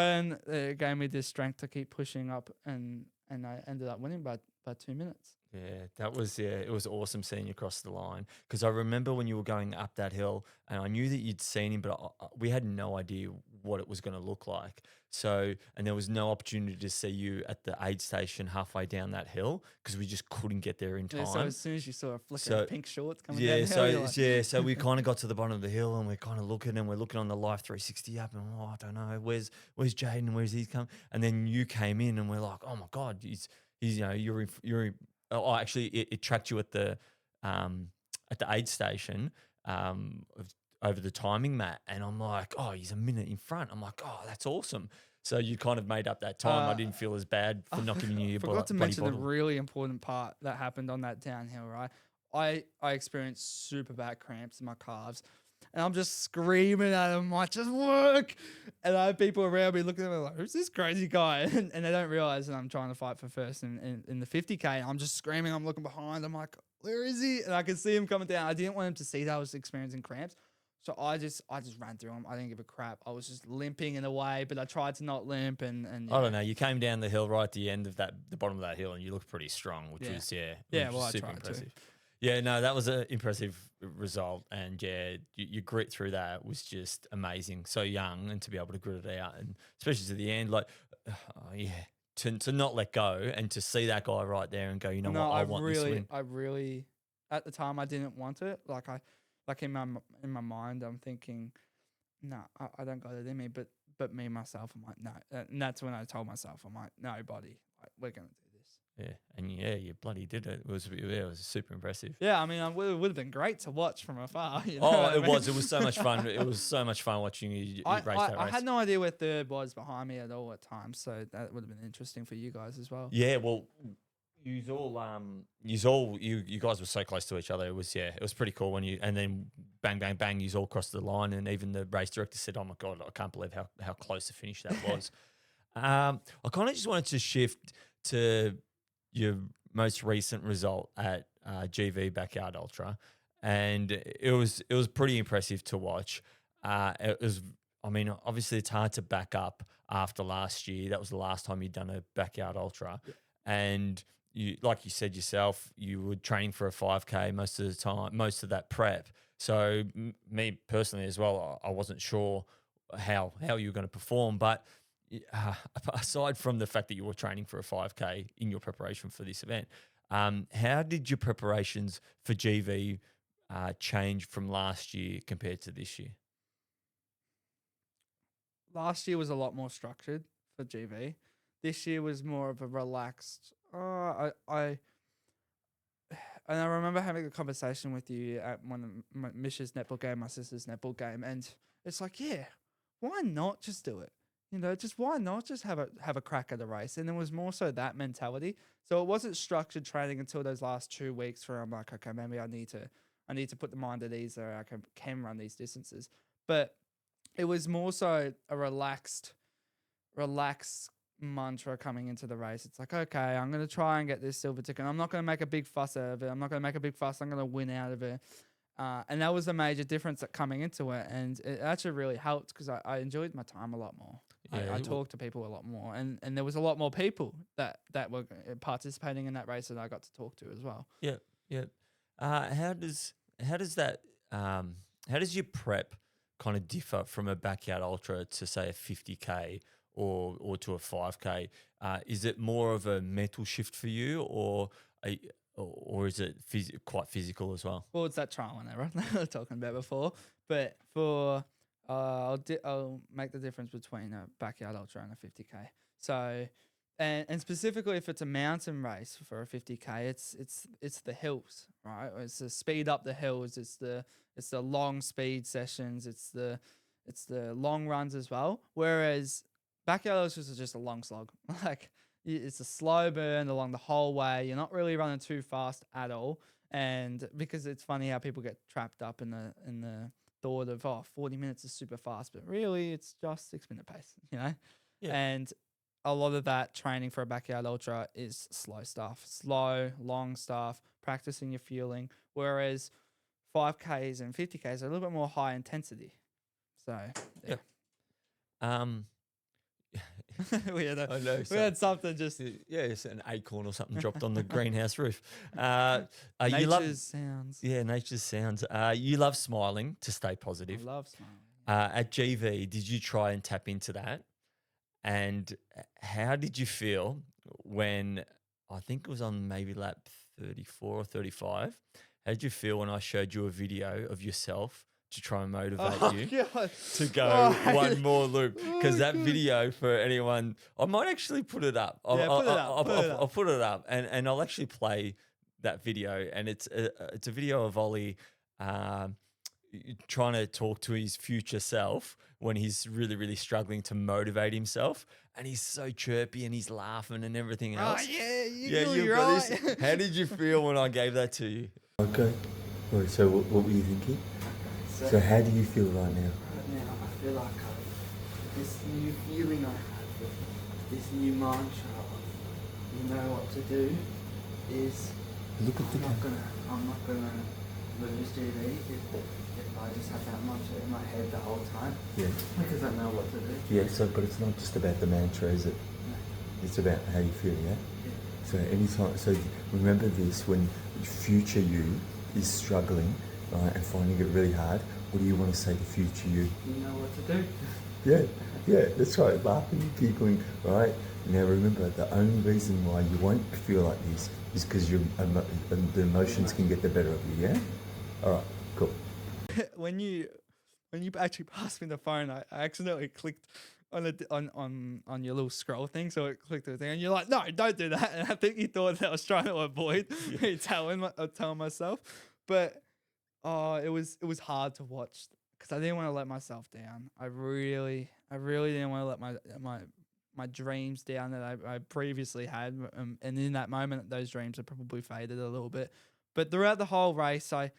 it gave me this strength to keep pushing up, and I ended up winning by 2 minutes. Yeah, it was awesome seeing you across the line, because I remember when you were going up that hill, and I knew that you'd seen him, but we had no idea what it was going to look like. So, and there was no opportunity to see you at the aid station halfway down that hill, because we just couldn't get there in time. Yeah, so as soon as you saw a flicker of pink shorts coming down the hill, so we kind of got to the bottom of the hill, and we're kind of looking, and we're looking on the Life 360 app, and I don't know, where's Jaden, where's he come? And then you came in, and we're like, oh my God, he's you're oh, actually, it tracked you at the aid station over the timing mat, and I'm like, oh, he's a minute in front. I'm like, oh, that's awesome. So you kind of made up that time. I didn't feel as bad for not giving you your forgot to mention bottle. the really important part that happened on that downhill, right? I experienced super bad cramps in my calves, and I'm just screaming at them, like, just work. And I have people around me looking at me like, who's this crazy guy? And they don't realize that I'm trying to fight for first in the 50K. And I'm just screaming. I'm looking behind. I'm like, where is he? And I could see him coming down. I didn't want him to see that I was experiencing cramps. So I just ran through him. I didn't give a crap. I was just limping in a way, but I tried to not limp. And I don't know. You came down the hill right at the end of the bottom of that hill, and you looked pretty strong, which was super impressive. Yeah, no, that was an impressive result, and you grit through that was just amazing. So young, and to be able to grit it out, and especially to the end, like, to not let go, and to see that guy right there and go, you know what, I want this win. I really, at the time, I didn't want it. Like in my mind, I'm thinking, no, I don't got it in me. But me myself, I'm like, no, and that's when I told myself, I'm like, no, buddy, like, we're gonna do this. Yeah, and you bloody did it. It was super impressive. Yeah, I mean, it would have been great to watch from afar. It was so much fun. It was so much fun watching you race that race. I had no idea where third was behind me at all at times, so that would have been interesting for you guys as well. Yeah, well, you guys were so close to each other. It was pretty cool and then bang, bang, bang, you all crossed the line, and even the race director said, "Oh my God, I can't believe how close the finish that was." I kind of just wanted to shift to your most recent result at GV Backyard Ultra, and it was pretty impressive to watch. It was, I mean, obviously it's hard to back up after last year. That was the last time you'd done a backyard ultra, and you, like you said yourself, you were training for a 5K most of the time, most of that prep. So me personally as well, I wasn't sure how you were going to perform, but aside from the fact that you were training for a 5K in your preparation for this event, how did your preparations for GV change from last year compared to this year? Last year was a lot more structured for GV. This year was more of a relaxed. And I remember having a conversation with you at one of my Mish's netball game, my sister's netball game, and it's like, yeah, why not just do it? You know, just why not just have a crack at a race? And it was more so that mentality. So it wasn't structured training until those last 2 weeks where I'm like, okay, maybe I need to put the mind at ease so I can run these distances. But it was more so a relaxed mantra coming into the race. It's like, okay, I'm going to try and get this silver ticket. I'm not going to make a big fuss out of it. I'm not going to make a big fuss. I'm going to win out of it. And that was a major difference that coming into it. And it actually really helped because I enjoyed my time a lot more. I talked to people a lot more. And there was a lot more people that were participating in that race that I got to talk to as well. Yeah, yeah. How does your prep kind of differ from a backyard ultra to say a 50K or to a 5K? Is it more of a mental shift for you, or is it quite physical as well? Well, it's that trial and error that I was talking about before. But for I'll make the difference between a backyard ultra and a 50K. So, and specifically if it's a mountain race for a 50K, it's the hills, right? It's the speed up the hills. It's the long speed sessions. It's the long runs as well. Whereas backyard ultras is just a long slog. Like it's a slow burn along the whole way. You're not really running too fast at all. And because it's funny how people get trapped up in the thought of 40 minutes is super fast, but really it's just 6-minute pace, you know? Yeah. And a lot of that training for a backyard ultra is slow stuff, slow, long stuff, practicing your fueling. Whereas 5Ks and 50Ks are a little bit more high intensity. So, yeah. we had something just it's an acorn or something dropped on the greenhouse roof. nature's sounds. Yeah, nature's sounds. You love smiling to stay positive. I love smiling. At GV, did you try and tap into that? And how did you feel when, I think it was on maybe lap 34 or 35? How did you feel when I showed you a video of yourself to try and motivate you to go one more loop? Because that video, for anyone, I might actually put it up. I'll put it up, and I'll actually play that video. And it's a video of Ollie trying to talk to his future self when he's really, really struggling to motivate himself. And he's so chirpy and he's laughing and everything else. You've got this. How did you feel when I gave that to you? Okay. Right, so what were you thinking? So how do you feel right now? Right now, I feel like this new feeling I have, this new mantra of you know what to do is Look at the I'm not gonna lose GV if I just have that mantra in my head the whole time. Yeah. Because I know what to do. Yeah, so but it's not just about the mantra, is it? No. It's about how you feel, yeah? Yeah. So anytime, so remember this, when future you is struggling, right, and finding it really hard, what do you want to say to future you? You know what to do. Yeah, that's right, laughing, giggling, right? Now remember, the only reason why you won't feel like this is because the emotions can get the better of you, yeah? All right, cool. When you actually passed me the phone, I accidentally clicked on your little scroll thing, so it clicked the thing, and you're like, no, don't do that. And I think you thought that I was trying to avoid me telling myself, but it was hard to watch because I didn't want to let myself down. I really didn't want to let my dreams down that I previously had, and in that moment, those dreams had probably faded a little bit. But throughout the whole race, I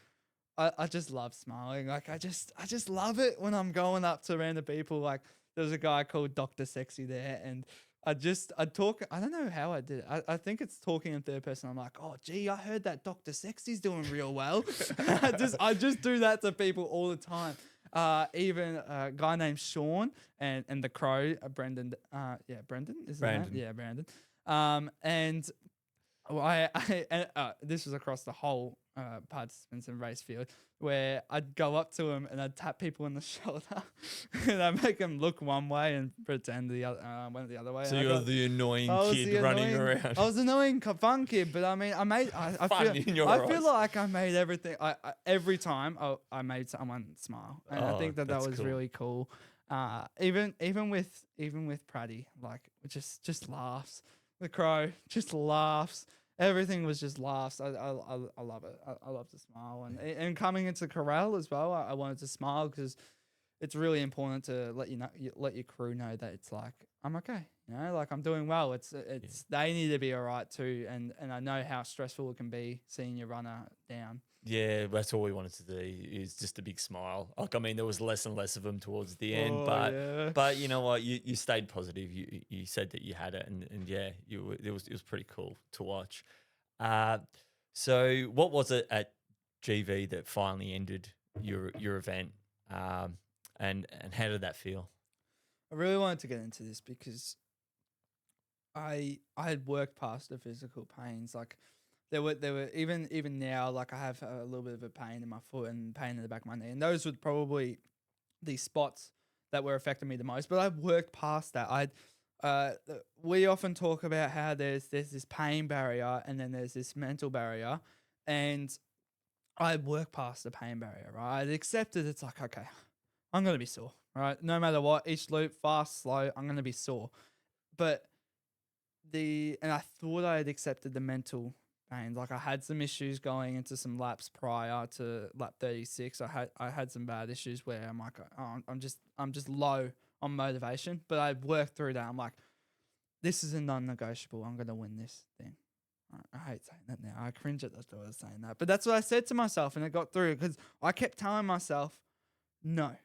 just love smiling. Like I just love it when I'm going up to random people. Like there's a guy called Dr. Sexy there, and I talk. I don't know how I did it. I think it's talking in third person. I'm like, oh, gee, I heard that Dr. Sexy's doing real well. I just do that to people all the time. Even a guy named Sean and the Crow, Brendan. Brendan is Brandon. Yeah, Brandon. And this was across the whole participants and race field, where I'd go up to him and I'd tap people on the shoulder and I'd make them look one way and pretend the other went the other way. So And you're the annoying kid running around. I was an annoying fun kid, but I mean, I feel like I made everything. Every time I made someone smile, and I think that was cool. really cool. Even with Praddy, like just laughs. The Crow just laughs. Everything was just laughs. I love it. I love to smile, and coming into corral as well. I wanted to smile because it's really important to let your crew know that it's like I'm okay. Like I'm doing well. It's they need to be all right too. And I know how stressful it can be seeing your runner down. Yeah, that's all we wanted to do is just a big smile. Like, I mean, there was less and less of them towards the end, but you know what? You stayed positive. You said that you had it, and yeah, it was pretty cool to watch. So what was it at GV that finally ended your event? And how did that feel? I really wanted to get into this because I had worked past the physical pains. Like there were even now, like I have a little bit of a pain in my foot and pain in the back of my knee, and those were probably the spots that were affecting me the most. But I've worked past that. We often talk about how there's this pain barrier and then there's this mental barrier, and I worked past the pain barrier. Right, I accepted it's like, okay, I'm gonna be sore. Right, no matter what, each loop, fast, slow, I'm gonna be sore. But I thought I had accepted the mental pains. Like I had some issues going into some laps prior to lap 36. I had some bad issues where I'm like, oh, I'm just low on motivation. But I worked through that. I'm like, this is a non-negotiable. I'm gonna win this thing. I hate saying that now. I cringe at the thought of saying that. But that's what I said to myself, and I got through because I kept telling myself, no.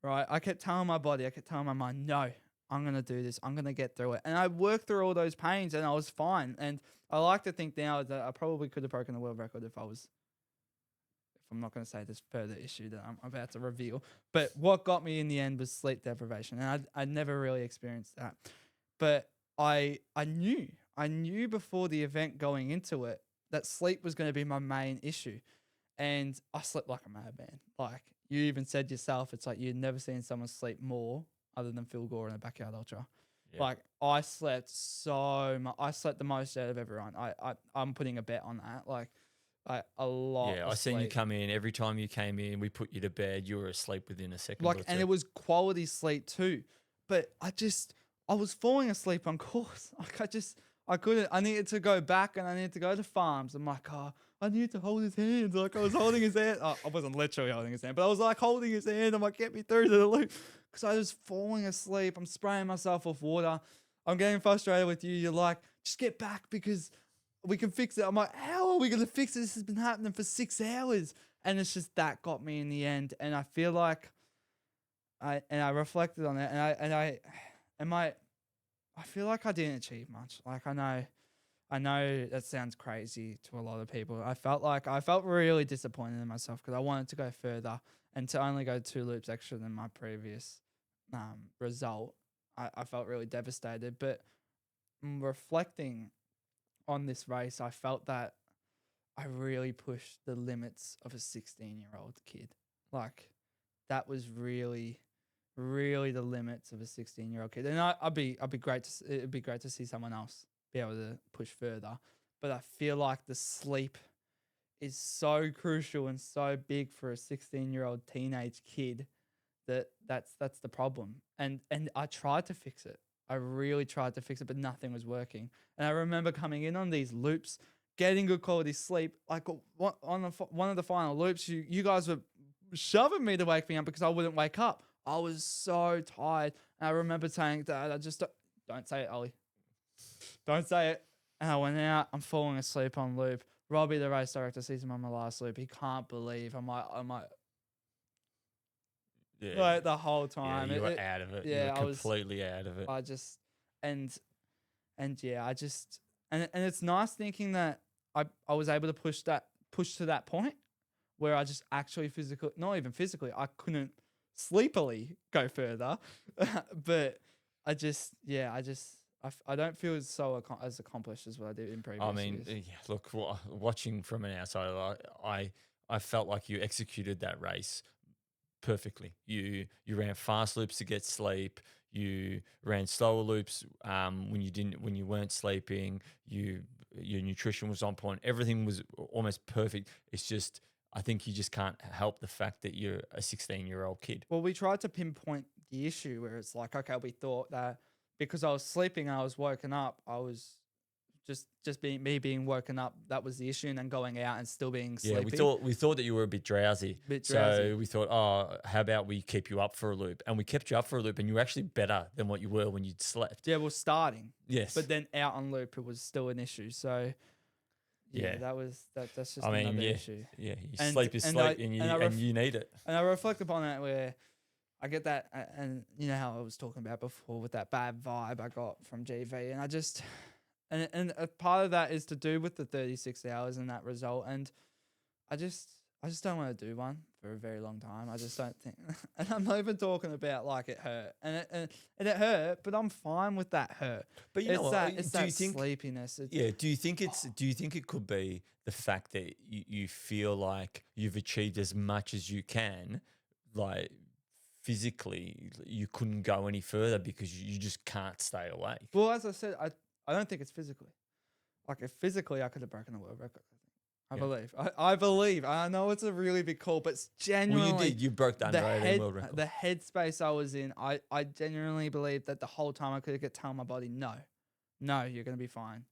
Right? I kept telling my body, I kept telling my mind, no, I'm going to do this. I'm going to get through it. And I worked through all those pains and I was fine. And I like to think now that I probably could have broken the world record if I'm not going to say this further issue that I'm about to reveal. But what got me in the end was sleep deprivation. And I never really experienced that. But I knew before the event going into it that sleep was going to be my main issue. And I slept like a madman. Like you even said yourself, it's like you'd never seen someone sleep more other than Phil Gore in a backyard ultra. Yeah. Like I slept so much. I slept the most out of everyone. I'm putting a bet on that. Like a lot. Yeah, I seen you come in. Every time you came in, we put you to bed. You were asleep within a second. Like, and it was quality sleep too. But I was falling asleep on course. Like I couldn't. I needed to go back and I needed to go to farms. I'm like, I need to hold his hand. Like I was holding his hand. I wasn't literally holding his hand, but I was like holding his hand. I'm like, get me through to the loop. Because I was falling asleep. I'm spraying myself with water. I'm getting frustrated with you. You're like, just get back because we can fix it. I'm like, how are we going to fix it? This has been happening for 6 hours. And it's just that got me in the end. And I feel like I reflected on it and I feel like I didn't achieve much. Like I know that sounds crazy to a lot of people. I felt really disappointed in myself because I wanted to go further and to only go 2 loops extra than my previous result. I felt really devastated. But reflecting on this race, I felt that I really pushed the limits of a 16-year-old kid. Like that was really, really the limits of a 16-year-old kid. And it'd be great to see someone else be able to push further. But I feel like the sleep is so crucial and so big for a 16-year-old teenage kid that's the problem. And I tried to fix it. I really tried to fix it, but nothing was working. And I remember coming in on these loops, getting good quality sleep. Like on one of the final loops, you guys were shoving me to wake me up because I wouldn't wake up. I was so tired. And I remember saying, Dad, I just don't say it, Ollie. Don't say it. And I went out. I'm falling asleep on loop. Robbie, the race director, sees him on my last loop. He can't believe. I'm like, yeah. like the whole time. Yeah, you were out of it. Yeah, you were completely out of it. And And yeah, I just and it's nice thinking that I was able to push to that point where I just actually physically, not even physically, I couldn't sleepily go further, but I don't feel as accomplished as what I did in previous I mean, years. yeah, look, watching from an outsider, I felt like you executed that race perfectly. You ran fast loops to get sleep. You ran slower loops when you weren't sleeping. Your nutrition was on point. Everything was almost perfect. It's just I think you just can't help the fact that you're a 16-year-old kid. Well, we tried to pinpoint the issue where it's like, okay, we thought that because I was sleeping and I was woken up, I was just being woken up. That was the issue, and then going out and still being Yeah, sleepy. we thought that you were a bit drowsy. So we thought, oh, how about we keep you up for a loop? And we kept you up for a loop, and you were actually better than what you were when you'd slept. Yeah, well, starting. Yes. But then out on loop, it was still an issue. So yeah, Yeah. that's just another issue. Yeah, you And- sleep is and sleep, I- and and I you need it. And I reflect upon that where I get that, and you know how I was talking about before with that bad vibe I got from GV, and I just, and a part of that is to do with the 36 hours and that result, and I just don't want to do one for a very long time. I just don't think, and I'm not even talking about like it hurt, and it hurt, but I'm fine with that hurt. But you It's know what? that it's do that you think? sleepiness. It's, Yeah. Do you think it could be the fact that you feel like you've achieved as much as you can, like physically, you couldn't go any further because you just can't stay awake? Well, as I said, I don't think it's physically. Like if physically I could have broken the world record. I Yeah. believe. I believe. I know it's a really big call, but it's genuinely. Well, you did. You broke the under 18 world record. The headspace I was in, I genuinely believe that the whole time I could get telling my body, no, you're gonna be fine.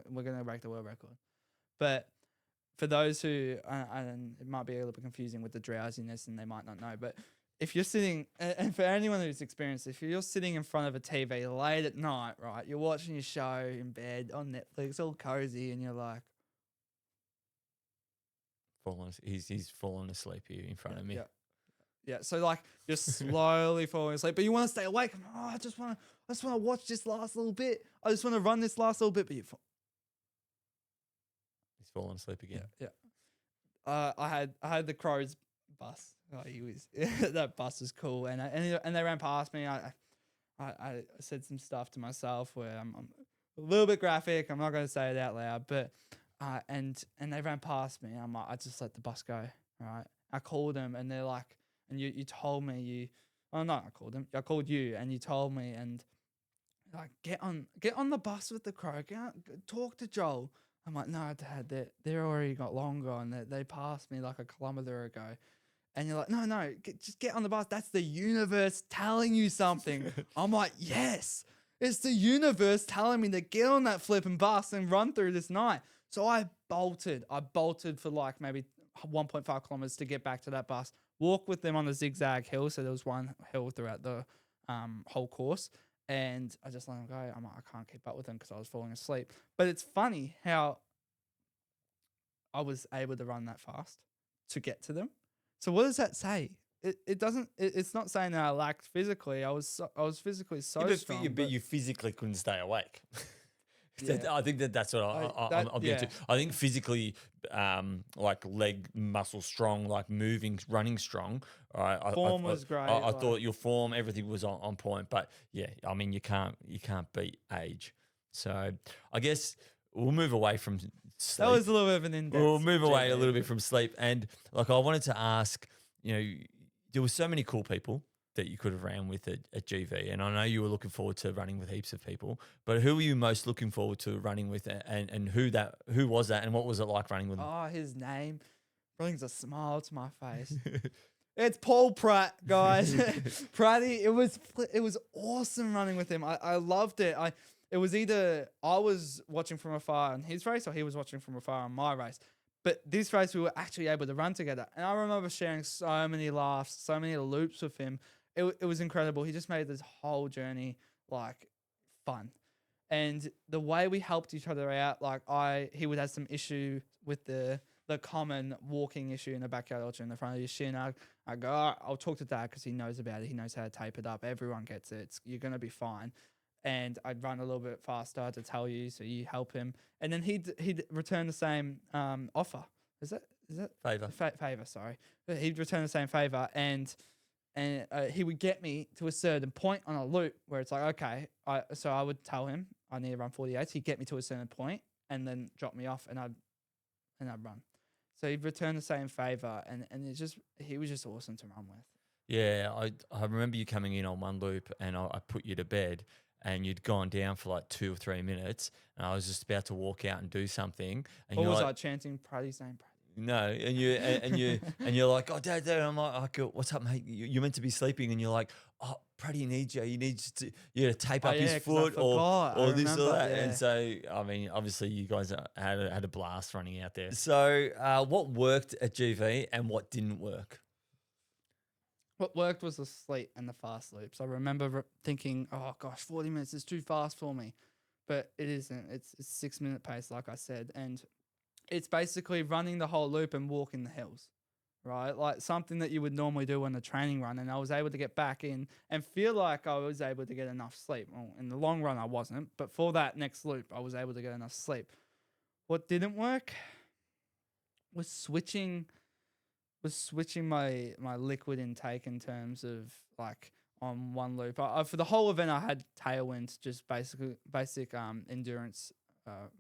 We're gonna break the world record. But for those who, and it might be a little bit confusing with the drowsiness, and they might not know, but if you're sitting, and for anyone who's experienced, if you're sitting in front of a TV late at night, right, you're watching your show in bed on Netflix, all cozy, and you're like, He's fallen asleep here in front of me. Yeah. So like you're slowly falling asleep, but you want to stay awake. Oh, I just want to watch this last little bit. I just want to run this last little bit, but He's fallen asleep again. Yeah. I had the Crows bus. Oh, that bus was cool, and they ran past me. I said some stuff to myself where I'm a little bit graphic. I'm not going to say it out loud, but and they ran past me. I'm like, I just let the bus go. Right. I called them, and they're like, and you told me I called them. I called you, and you told me, and like get on the bus with the Crow. Talk to Joel. I'm like, no, Dad, they're already got long gone. They passed me like a kilometer ago. And you're like, no, just get on the bus. That's the universe telling you something. I'm like, yes, it's the universe telling me to get on that flipping bus and run through this night. So I bolted for like maybe 1.5 kilometers to get back to that bus, walk with them on the zigzag hill. So there was one hill throughout the whole course. And I just let them go. I'm like, I can't keep up with them because I was falling asleep. But it's funny how I was able to run that fast to get to them. So what does that say? It doesn't. It's not saying that I lacked physically. I was physically so strong. But you physically couldn't stay awake. Yeah. I think that's what I'm getting to. I think physically, like leg muscle strong, like moving, running strong. Form was great. I thought your form, everything was on point. But yeah, I mean, you can't beat age. So I guess we'll move away from sleep. That was a little bit of an in-depth. We'll move away a little bit from sleep. And like I wanted to ask, there were so many cool people that you could have ran with at GV. And I know you were looking forward to running with heaps of people, but who were you most looking forward to running with, and who was that, and what was it like running with him? Oh, his name brings a smile to my face. It's Paul Pratt, guys. Pratty, it was awesome running with him. I loved it. It was either I was watching from afar on his race or he was watching from afar on my race. But this race, we were actually able to run together. And I remember sharing so many laughs, so many loops with him. It was incredible. He just made this whole journey, like, fun. And the way we helped each other out, like, he would have some issue with the common walking issue in the backyard ultra in the front of your shin. I go, all right, I'll talk to Dad because he knows about it. He knows how to tape it up. Everyone gets it. You're going to be fine. and I'd run a little bit faster to tell you, so you help him, and then he'd return the same offer. Is that Favor. favor? Sorry, but he'd return the same favor, and he would get me to a certain point on a loop where it's like, okay, so I would tell him I need to run 48s. He'd get me to a certain point and then drop me off, and I'd run. So he'd return the same favor, and he was just awesome to run with. Yeah, I remember you coming in on one loop, and I put you to bed, and you'd gone down for like 2 or 3 minutes, and I was just about to walk out and do something, and Or you're was like, I chanting Praddy's name? no, and you're like, oh, Dad, I'm like, what's up, mate? You're meant to be sleeping, and you're like, oh, Praddy needs you. He needs to tape up his 'cause I foot forgot. or I this or remember, that. yeah. And so, I mean, obviously, you guys had a blast running out there. So, what worked at GV and what didn't work? What worked was the sleep and the fast loops. I remember thinking, oh gosh, 40 minutes is too fast for me, but it isn't. It's 6-minute pace, like I said, and it's basically running the whole loop and walking the hills, right? Like something that you would normally do on a training run. And I was able to get back in and feel like I was able to get enough sleep. Well, in the long run, I wasn't, but for that next loop, I was able to get enough sleep. What didn't work was switching my liquid intake in terms of like on one loop. For the whole event, I had tailwind, just basic endurance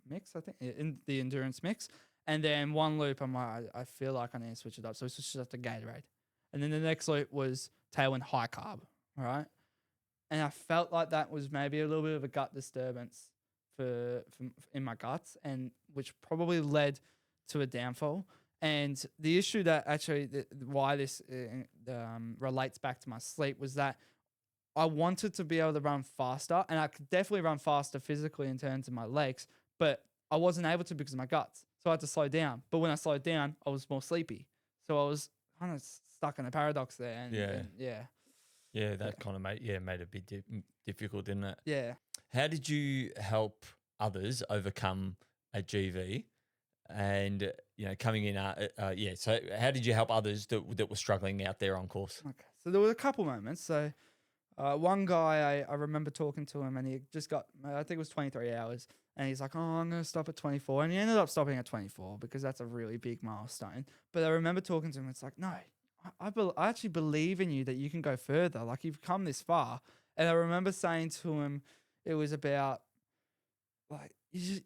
mix, I think, in the endurance mix. And then one loop, I'm like, I feel like I need to switch it up. So it's just the Gatorade. And then the next loop was tailwind high carb, right? And I felt like that was maybe a little bit of a gut disturbance in my guts, and which probably led to a downfall. And the issue that actually, why this relates back to my sleep was that I wanted to be able to run faster, and I could definitely run faster physically in terms of my legs, but I wasn't able to because of my guts. So I had to slow down. But when I slowed down, I was more sleepy. So I was kind of stuck in a paradox there. And, Yeah, that kind of made it a bit difficult, didn't it? Yeah. How did you help others overcome a GV? And coming in, So how did you help others that were struggling out there on course? Okay. So there were a couple moments. So one guy, I remember talking to him, and he just got, I think it was 23 hours. And he's like, oh, I'm going to stop at 24. And he ended up stopping at 24 because that's a really big milestone. But I remember talking to him. It's like, no, I actually believe in you that you can go further. Like, you've come this far. And I remember saying to him, it was about, like, you're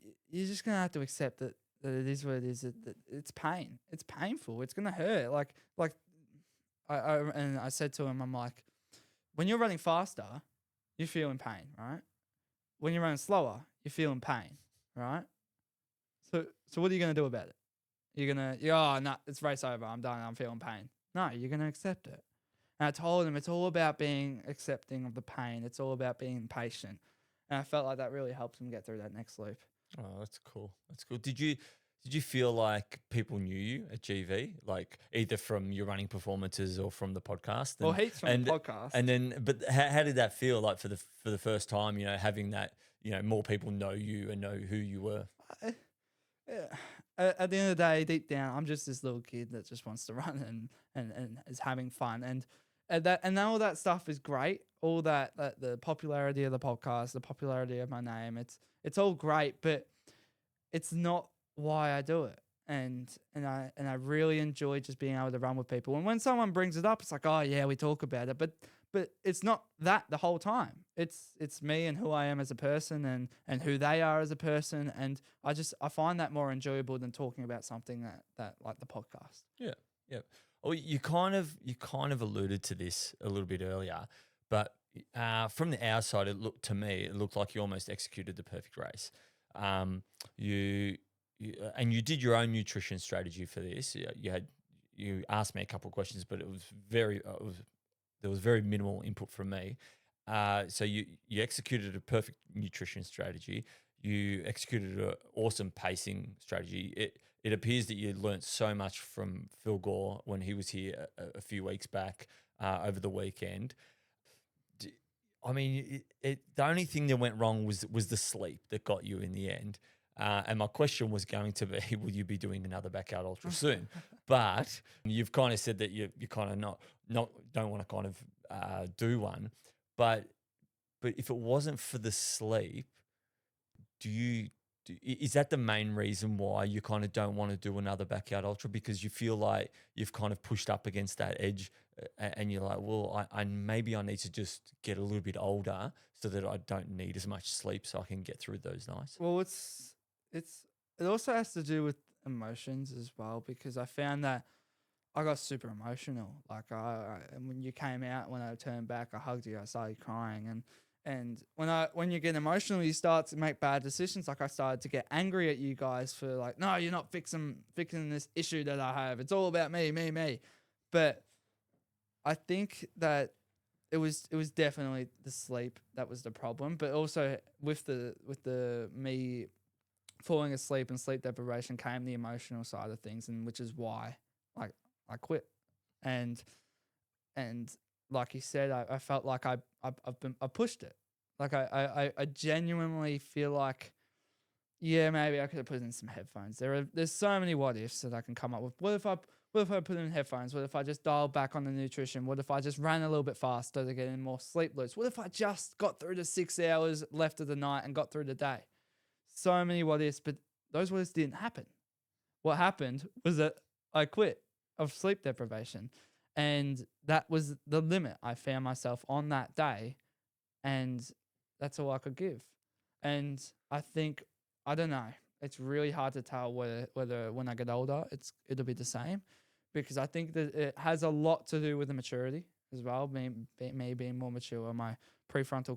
just going to have to accept that it is what it is. That it's pain. It's painful. It's going to hurt. I said to him, I'm like, when you're running faster, you're feeling pain, right? When you're running slower, you're feeling pain, right? So what are you going to do about it? You're going to, no, it's race over. I'm done. I'm feeling pain. No, you're going to accept it. And I told him it's all about being accepting of the pain. It's all about being patient. And I felt like that really helped him get through that next loop. Oh, that's cool. That's cool. Did you feel like people knew you at GV, like either from your running performances or from the podcast? Well, heaps from the podcast. And then, but how did that feel like for the first time? Having that, more people know you and know who you were. At the end of the day, deep down, I'm just this little kid that just wants to run and is having fun, and all that stuff is great. All that the popularity of the podcast, the popularity of my name, it's all great, but it's not why I do it. And I really enjoy just being able to run with people. And when someone brings it up, it's like, oh yeah, we talk about it, but it's not that the whole time. It's me and who I am as a person and who they are as a person. And I find that more enjoyable than talking about something that like the podcast. Yeah. Yeah. Well, you kind of alluded to this a little bit earlier, but from the outside, it looked like you almost executed the perfect race. You did your own nutrition strategy for this. You asked me a couple of questions, but it was there was very minimal input from me. So you executed a perfect nutrition strategy. You executed an awesome pacing strategy. It appears that you learnt so much from Phil Gore when he was here a few weeks back over the weekend. I mean, the only thing that went wrong was the sleep that got you in the end. And my question was going to be, will you be doing another backyard ultra soon? But you've kind of said that you kind of not don't want to kind of do one. But But if it wasn't for the sleep, is that the main reason why you kind of don't want to do another backyard ultra, because you feel like you've kind of pushed up against that edge, and you're like, well, I maybe I need to just get a little bit older so that I don't need as much sleep so I can get through those nights? Well, it also has to do with emotions as well, because I found that I got super emotional. Like and when you came out, when I turned back, I hugged you. I started crying, and when you get emotional, you start to make bad decisions. Like I started to get angry at you guys for like, no, you're not fixing this issue that I have. It's all about me, me, me. But I think that it was definitely the sleep that was the problem. But also with the me falling asleep and sleep deprivation came the emotional side of things, and which is why like I quit. And like you said, I felt like I pushed it. Like I genuinely feel like, yeah, maybe I could have put in some headphones. There's so many what ifs that I can come up with. What if I put in headphones? What if I just dialed back on the nutrition? What if I just ran a little bit faster to get in more sleep loops? What if I just got through the 6 hours left of the night and got through the day? So many what ifs, but those what ifs didn't happen. What happened was that I quit of sleep deprivation, and that was the limit I found myself on that day, and that's all I could give. And I think, I don't know, it's really hard to tell whether when I get older it'll be the same, because I think that it has a lot to do with the maturity as well. Me being more mature, my prefrontal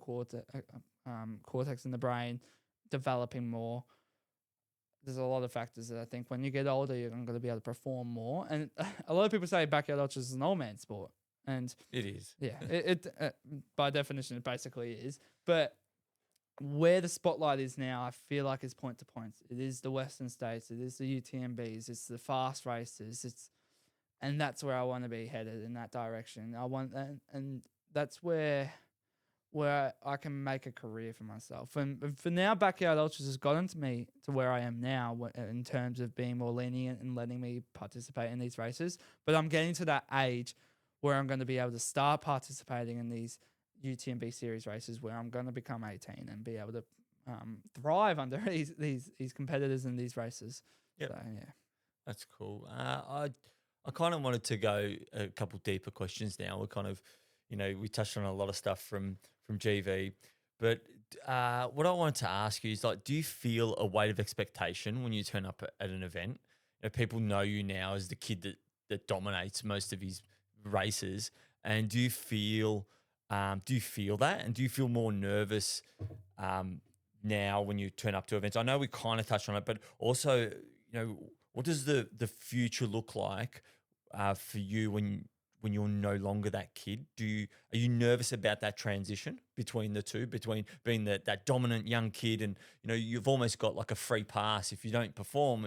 cortex in the brain developing more. There's a lot of factors that I think when you get older, you're going to be able to perform more. And a lot of people say backyard ultras is an old man sport. And It is. yeah, it by definition, it basically is. But where the spotlight is now, I feel like it's point to points. It is the Western States. It is the UTMBs. It's the fast races. And that's where I want to be headed, in that direction. I want that, and that's where I can make a career for myself. And for now, Backyard Ultras has gotten to me to where I am now in terms of being more lenient and letting me participate in these races. But I'm getting to that age where I'm going to be able to start participating in these UTMB series races, where I'm going to become 18 and be able to thrive under these competitors in these races. Yep. So, yeah. That's cool. I kind of wanted to go a couple deeper questions now. We're kind of, we touched on a lot of stuff from GV, but what I wanted to ask you is, like, do you feel a weight of expectation when you turn up at an event? People know you now as the kid that dominates most of his races, and do you feel that, and do you feel more nervous now when you turn up to events? I know we kind of touched on it, but also, what does the future look like for you when you're no longer that kid? Are you nervous about that transition between the two, between being that dominant young kid and, you've almost got like a free pass if you don't perform?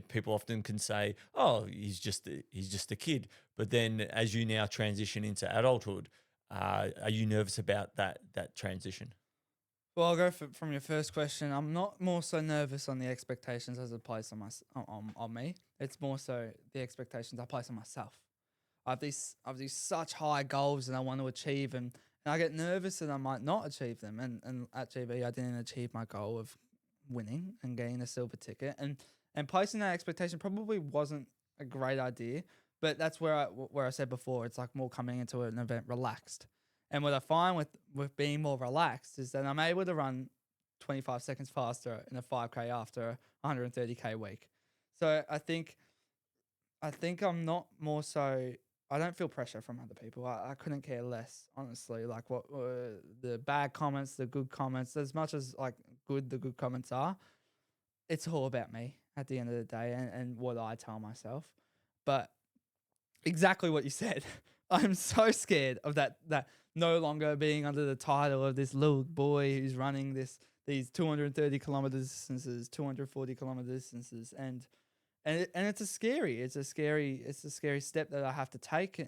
People often can say, oh, he's just a kid. But then as you now transition into adulthood, are you nervous about that transition? Well, I'll go from your first question. I'm not more so nervous on the expectations as it applies on me. It's more so the expectations I place on myself. I have these such high goals that I want to achieve, and I get nervous that I might not achieve them. And at GB, I didn't achieve my goal of winning and getting a silver ticket. And placing that expectation probably wasn't a great idea. But that's where I said before, it's like more coming into an event relaxed. And what I find with being more relaxed is that I'm able to run 25 seconds faster in a 5K after a 130K week. So I think I'm not more so, I don't feel pressure from other people. I couldn't care less, honestly. Like what the bad comments, the good comments, as much as like the good comments are, it's all about me at the end of the day and what I tell myself. But exactly what you said. I'm so scared of that no longer being under the title of this little boy who's running these 230 kilometer distances, 240 kilometer distances, and it's a scary step that I have to take,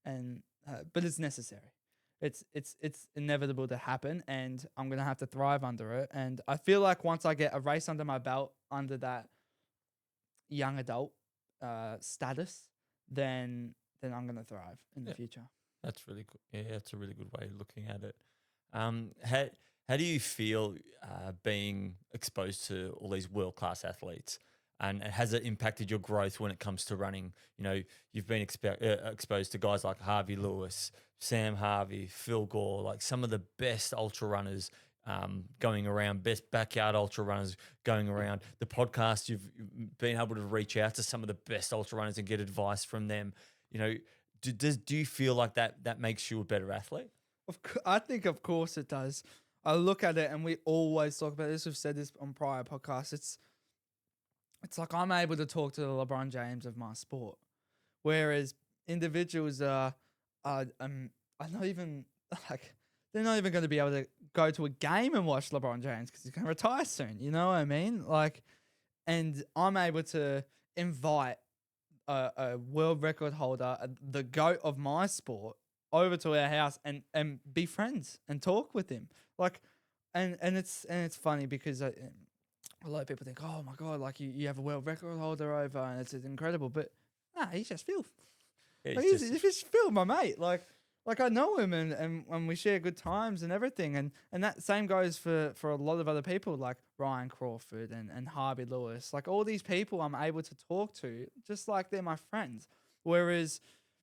but it's necessary. It's inevitable to happen, and I'm gonna have to thrive under it. And I feel like once I get a race under my belt, under that young adult status, then I'm gonna thrive in the future. That's really good. Yeah, that's a really good way of looking at it. How do you feel being exposed to all these world class athletes? And has it impacted your growth when it comes to running? You know, you've been exposed to guys like Harvey Lewis, Sam Harvey, Phil Gore, like some of the best ultra runners going around, best backyard ultra runners going around. The podcast, you've been able to reach out to some of the best ultra runners and get advice from them. You know, do you feel like that makes you a better athlete? I think, of course, it does. I look at it, and we always talk about this. We've said this on prior podcasts. It's like I'm able to talk to the LeBron James of my sport, whereas individuals are not even like they're not even going to be able to go to a game and watch LeBron James because he's going to retire soon. You know what I mean? Like, and I'm able to invite a world record holder, the GOAT of my sport, over to our house and be friends and talk with him. Like, and it's funny because a lot of people think, oh my God, like you have a world record holder over and it's incredible. But nah, he's just Phil. Yeah, Like, he's just Phil, my mate. Like I know him and we share good times and everything. And that same goes for a lot of other people like Ryan Crawford and Harvey Lewis. Like all these people I'm able to talk to just like they're my friends. Whereas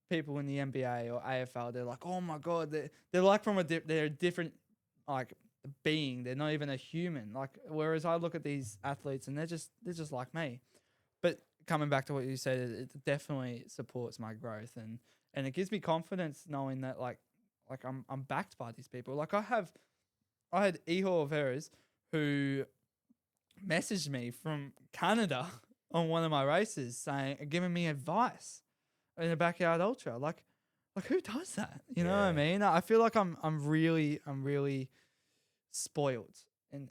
people in the NBA or AFL, they're like, oh my God, they're like they're a different like being. They're not even a human. Like whereas I look at these athletes and they're just like me. But coming back to what you said, it definitely supports my growth and it gives me confidence knowing that like I'm backed by these people. Like I had Ihor Veras who messaged me from Canada on one of my races saying, giving me advice in a backyard ultra. Like who does that? You know what I mean? I feel like I'm really spoiled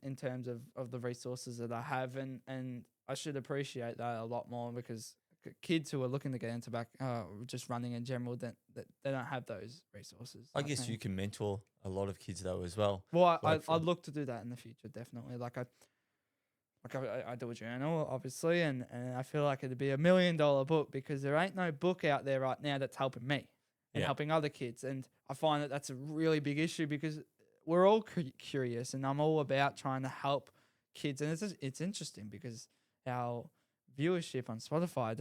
in terms of the resources that I have and I should appreciate that a lot more because kids who are looking to get into just running in general, that they don't have those resources. I guess you can mentor a lot of kids though as well. Well, Like I'd look to do that in the future, definitely. I do a journal, obviously, and I feel like it'd be $1 million book because there ain't no book out there right now that's helping me and helping other kids. And I find that that's a really big issue because we're all curious and I'm all about trying to help kids. And it's interesting because our viewership on Spotify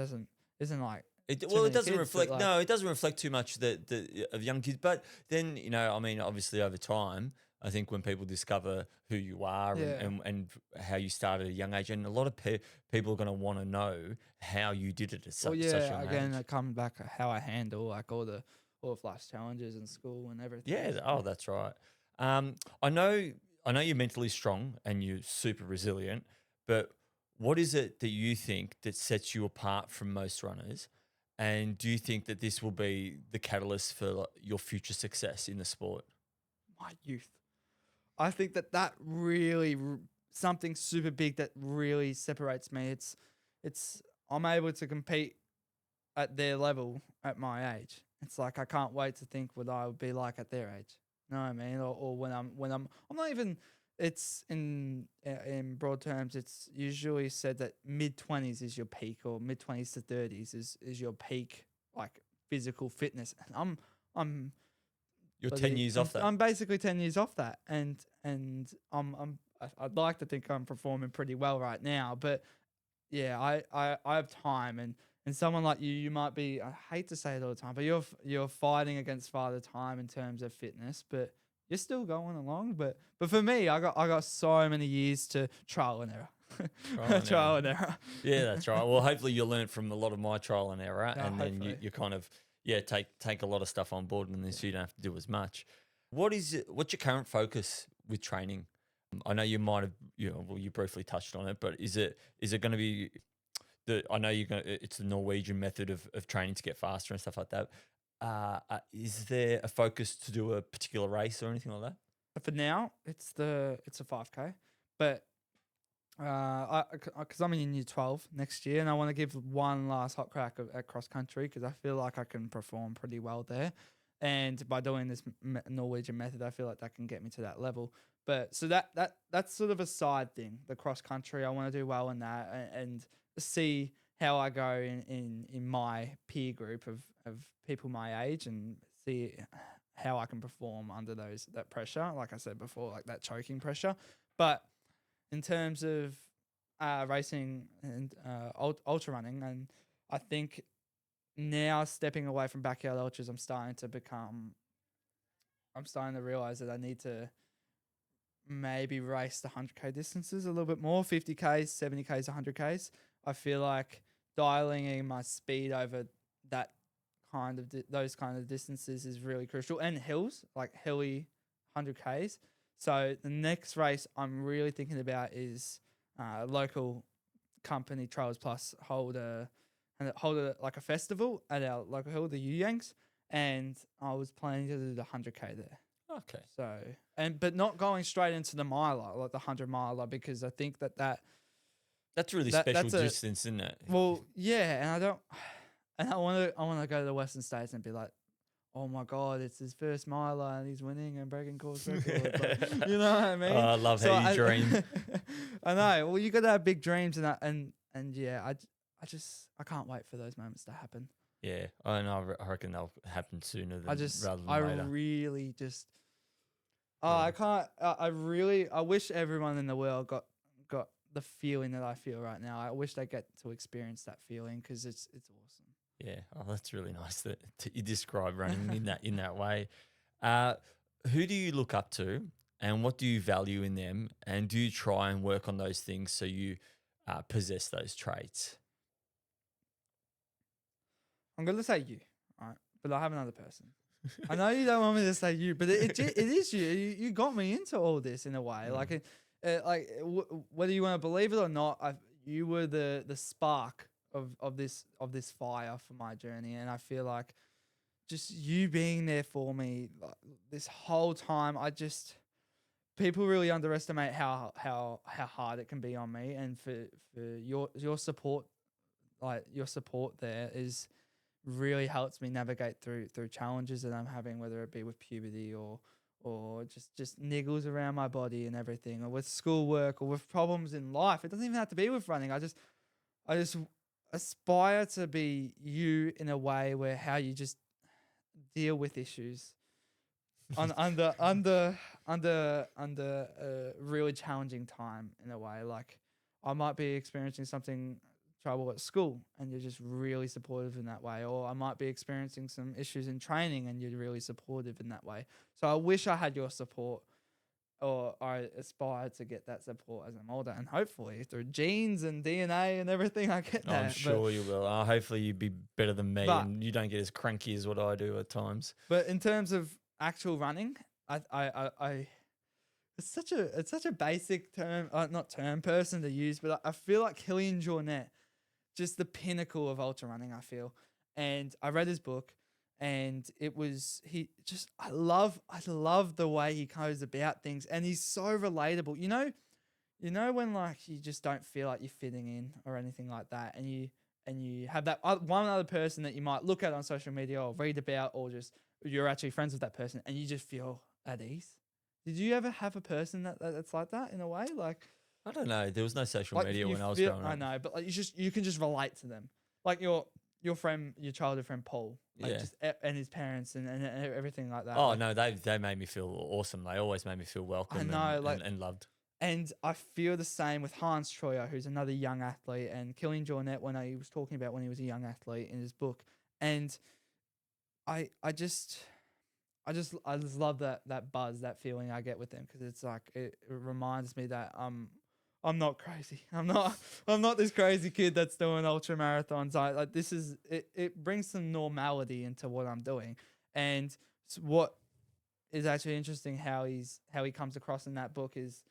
isn't like it too many doesn't kids, reflect. but, like, No, it doesn't reflect too much of young kids. But then I mean, obviously over time, I think when people discover who you are and how you started at a young age, and a lot of people are going to want to know how you did it at such a young again, age. coming back how I handle like all of life's challenges in school and everything. Yeah. Oh, that's right. I know you're mentally strong and you're super resilient, but what is it that you think that sets you apart from most runners? And do you think that this will be the catalyst for your future success in the sport? My youth. I think that really something super big that really separates me. It's I'm able to compete at their level at my age. It's like I can't wait to think what I would be like at their age. You know what I mean? Or when I'm not even. It's in broad terms. It's usually said that mid-20s is your peak, or mid-20s to 30s is your peak, like physical fitness. And You're 10 years off that. I'm basically 10 years off that, and I'd like to think I'm performing pretty well right now. But yeah, I have time, and someone like you might be. I hate to say it all the time, but you're fighting against Father Time in terms of fitness, but you're still going along. But for me, I got so many years to trial and error. Trial and error. Yeah, that's right. Well, hopefully you learn from a lot of my trial and error, Yeah, and then hopefully. you kind of take a lot of stuff on board, and then so you don't have to do as much. What's your current focus with training? I know you might have you briefly touched on it, but is it going to be I know it's the Norwegian method of training to get faster and stuff like that. Is there a focus to do a particular race or anything like that? For now, it's a 5K, but because I'm in year 12 next year, and I want to give one last hot crack at cross country because I feel like I can perform pretty well there, and by doing this Norwegian method, I feel like that can get me to that level. But so that's sort of a side thing. The cross country, I want to do well in that and see how I go in my peer group of people my age and see how I can perform under that pressure. Like I said before, like that choking pressure. But in terms of racing and ultra running, and I think now stepping away from backyard ultras, I'm starting to realize that I need to maybe race the 100K distances a little bit more, 50Ks, 70Ks, 100Ks. I feel like dialing in my speed over that kind of those kind of distances is really crucial. And hills, like hilly 100Ks. So the next race I'm really thinking about is local company Trails Plus hold like a festival at our local hill, the U-Yanks, and I was planning to do the 100K there. Okay. So but not going straight into the miler, like the 100 miler, because I think That's really that's special a- distance, isn't it? well, yeah, and I want to go to the Western States and be like, oh my God, it's his first miler and he's winning and breaking course records. Like, you know what I mean? Oh, I love how you dream. I know. Well, you got to have big dreams and yeah, I can't wait for those moments to happen. Yeah, I reckon they'll happen sooner than rather than I later. really just. Oh, Yeah. I can't. I wish everyone in the world got the feeling that I feel right now. I wish they get to experience that feeling because it's awesome. Yeah, oh, that's really nice that you describe running in that way. Who do you look up to, and what do you value in them, and do you try and work on those things so you possess those traits? I'm gonna say you, right? But I have another person. I know you don't want me to say you, but it is you. You got me into all this in a way. Mm. Whether you want to believe it or not, you were the spark of this fire for my journey, and I feel like just you being there for me like, this whole time. People really underestimate how hard it can be on me, and for your support, like your support there is really helps me navigate through challenges that I'm having, whether it be with puberty or just niggles around my body and everything, or with schoolwork or with problems in life. It doesn't even have to be with running. I just aspire to be you in a way where how you just deal with issues under a really challenging time in a way. Like I might be experiencing trouble at school and you're just really supportive in that way, or I might be experiencing some issues in training and you're really supportive in that way. So I wish I had your support, or I aspire to get that support as I'm older, and hopefully through genes and DNA and everything I get that. I'm sure you will. Hopefully you'd be better than me and you don't get as cranky as what I do at times. But in terms of actual running, I it's such a basic term, not term person to use, but I feel like Kilian Jornet, just the pinnacle of ultra running, I feel. And I read his book, and I love the way he goes about things, and he's so relatable. You know when like you just don't feel like you're fitting in or anything like that, and you have that one other person that you might look at on social media or read about, or just you're actually friends with that person and you just feel at ease. Did you ever have a person that's like that in a way? Like, I don't know. There was no social like media you when I was feel- growing up. I know, but like you can just relate to them. Like your friend, your childhood friend Paul, like Yeah. and his parents and everything like that. Oh, Like, no, they made me feel awesome. They always made me feel welcome know, and loved. And I feel the same with Hans Troyer, who's another young athlete, and Kilian Jornet when he was talking about when he was a young athlete in his book. And I just love that buzz, that feeling I get with them, because it's like it reminds me that I'm not crazy. I'm not this crazy kid that's doing ultra marathons. It brings some normality into what I'm doing. And what is actually interesting how he comes across in that book is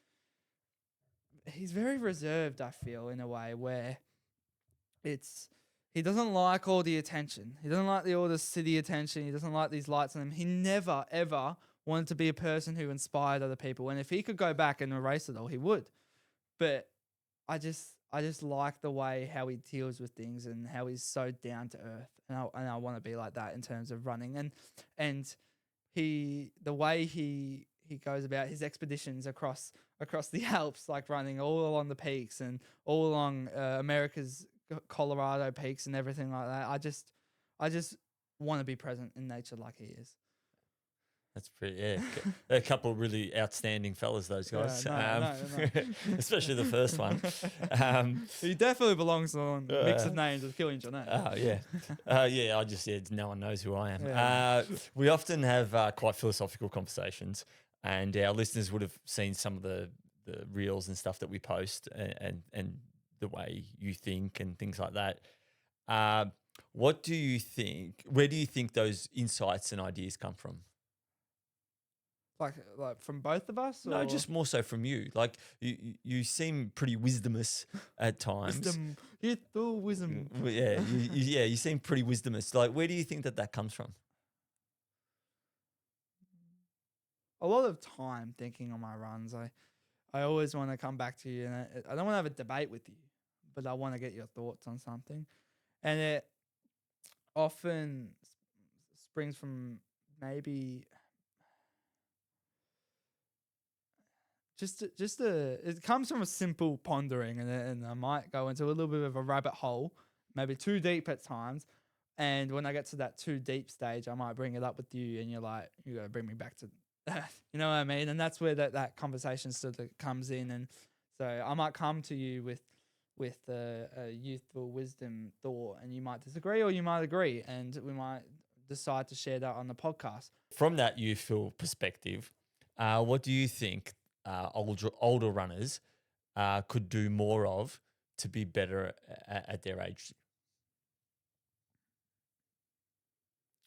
he's very reserved, I feel, in a way where he doesn't like all the attention. He doesn't like all the city attention. He doesn't like these lights on him. He never, ever wanted to be a person who inspired other people. And if he could go back and erase it all, he would. But I just like the way how he deals with things and how he's so down to earth. And I want to be like that in terms of running. And the way he goes about his expeditions across the Alps, like running all along the peaks and all along America's Colorado peaks and everything like that. I just want to be present in nature like he is. That's pretty, yeah. They're a couple of really outstanding fellas, those guys. no. Especially the first one. He definitely belongs on the mix of names of Killing John. Oh, yeah. No one knows who I am. Yeah. We often have quite philosophical conversations, and our listeners would have seen some of the reels and stuff that we post and the way you think and things like that. What do you think? Where do you think those insights and ideas come from? Like from both of us? No, or- just more so from you. Like you seem pretty wisdomous at times. wisdom. Youthful wisdom. Yeah, you seem pretty wisdomous. Like, where do you think that comes from? A lot of time thinking on my runs. I always want to come back to you, and I don't want to have a debate with you, but I want to get your thoughts on something. And it often springs from maybe it comes from a simple pondering, and I might go into a little bit of a rabbit hole, maybe too deep at times. And when I get to that too deep stage, I might bring it up with you, and you're like, you got to bring me back to you know what I mean? And that's where that conversation sort of comes in. And so I might come to you with a youthful wisdom thought, and you might disagree or you might agree, and we might decide to share that on the podcast. From that youthful perspective, what do you think older runners could do more of to be better at their age?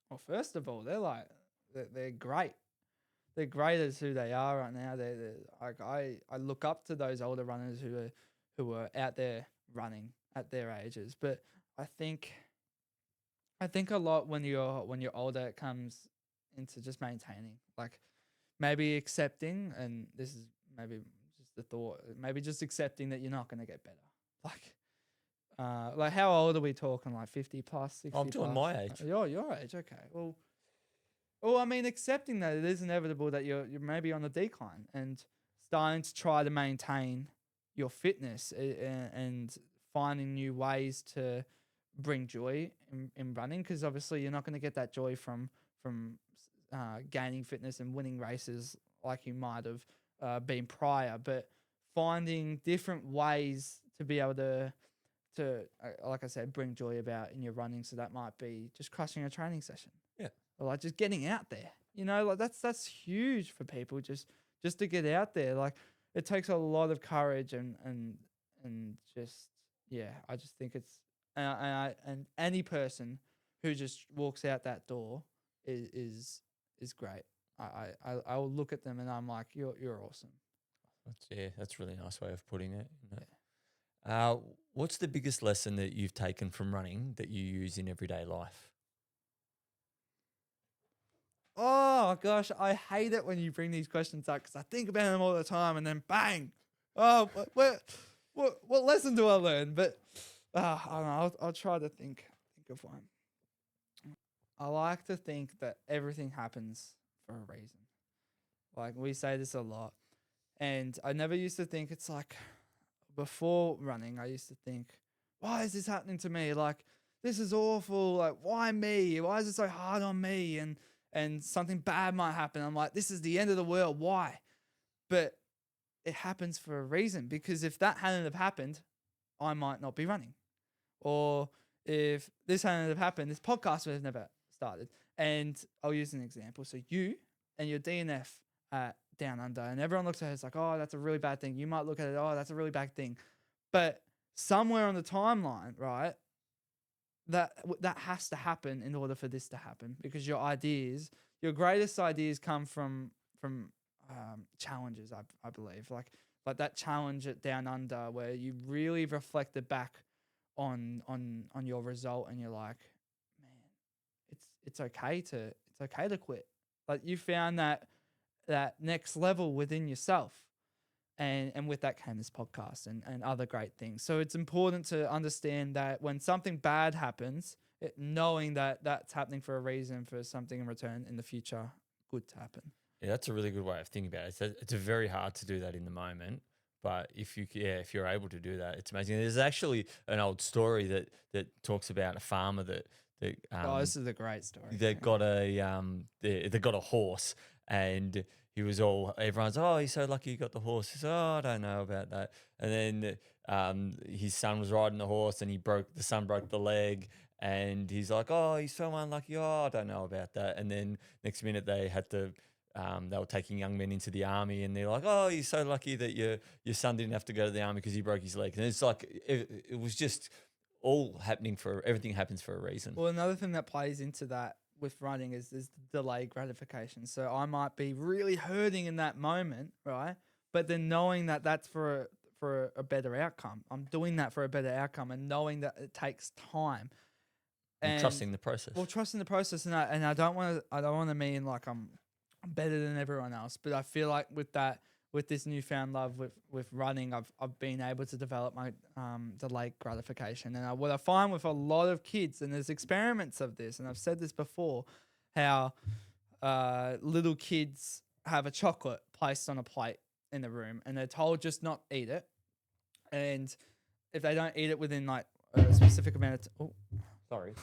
Well, first of all, they're great. They're great as who they are right now. They're like I look up to those older runners who are out there running at their ages. But I think a lot when you're older, it comes into just maintaining, like maybe accepting, and this is maybe just the thought, maybe just accepting that you're not going to get better. Like how old are we talking? Like 50 plus, 60 I'm doing plus? my age. Your age, okay. Well, I mean, accepting that it is inevitable that you're maybe on the decline and starting to try to maintain your fitness and finding new ways to bring joy in running, because obviously you're not going to get that joy from gaining fitness and winning races like you might have been prior, but finding different ways to be able to like I said, bring joy about in your running. So that might be just crushing a training session. Yeah. Or like just getting out there, like that's huge for people just to get out there. Like it takes a lot of courage and just, yeah, I just think it's, and any person who just walks out that door is great. I will look at them and I'm like, you're awesome. That's a really nice way of putting it. Yeah. What's the biggest lesson that you've taken from running that you use in everyday life? Oh gosh, I hate it when you bring these questions up because I think about them all the time and then bang. Oh, what lesson do I learn? But I don't know. I'll try to think of one. I like to think that everything happens for a reason. Like we say this a lot, and I never used to think it's like before running. I used to think, why is this happening to me? Like this is awful. Like why me? Why is it so hard on me? And something bad might happen. I'm like, this is the end of the world. Why? But it happens for a reason, because if that hadn't have happened, I might not be running. Or if this hadn't have happened, this podcast would have never started. And I'll use an example. So you and your DNF down under, and everyone looks at it, it's like, oh, that's a really bad thing. You might look at it, oh, that's a really bad thing. But somewhere on the timeline, right, that has to happen in order for this to happen, because your greatest ideas come from challenges. I believe like that challenge at Down Under where you really reflected back on your result and you're like, man, it's okay to quit. Like you found that next level within yourself. And with that came this podcast and other great things. So it's important to understand that when something bad happens, knowing that that's happening for a reason, for something in return in the future good to happen. Yeah, that's a really good way of thinking about it. It's very hard to do that in the moment, but if you're able to do that, it's amazing. There's actually an old story that talks about a farmer that This is a great story. they got a horse, and everyone's, oh, he's so lucky he got the horse. He said, oh, I don't know about that. And then his son was riding the horse and the son broke the leg. And he's like, oh, he's so unlucky. Oh, I don't know about that. And then next minute they were taking young men into the army, and they're like, oh, you're so lucky that your son didn't have to go to the army because he broke his leg. And it's like, it was just all happening everything happens for a reason. Well, another thing that plays into that with running is the delayed gratification. So I might be really hurting in that moment, right? But then knowing that that's for a better outcome. I'm doing that for a better outcome, and knowing that it takes time. And trusting the process. Well, trusting the process, and I don't want to mean like I'm better than everyone else, but I feel like with this newfound love with running, I've been able to develop my delayed gratification. And what I find with a lot of kids, and there's experiments of this, and I've said this before, how little kids have a chocolate placed on a plate in the room, and they're told just not eat it, and if they don't eat it within like a specific amount of Sorry.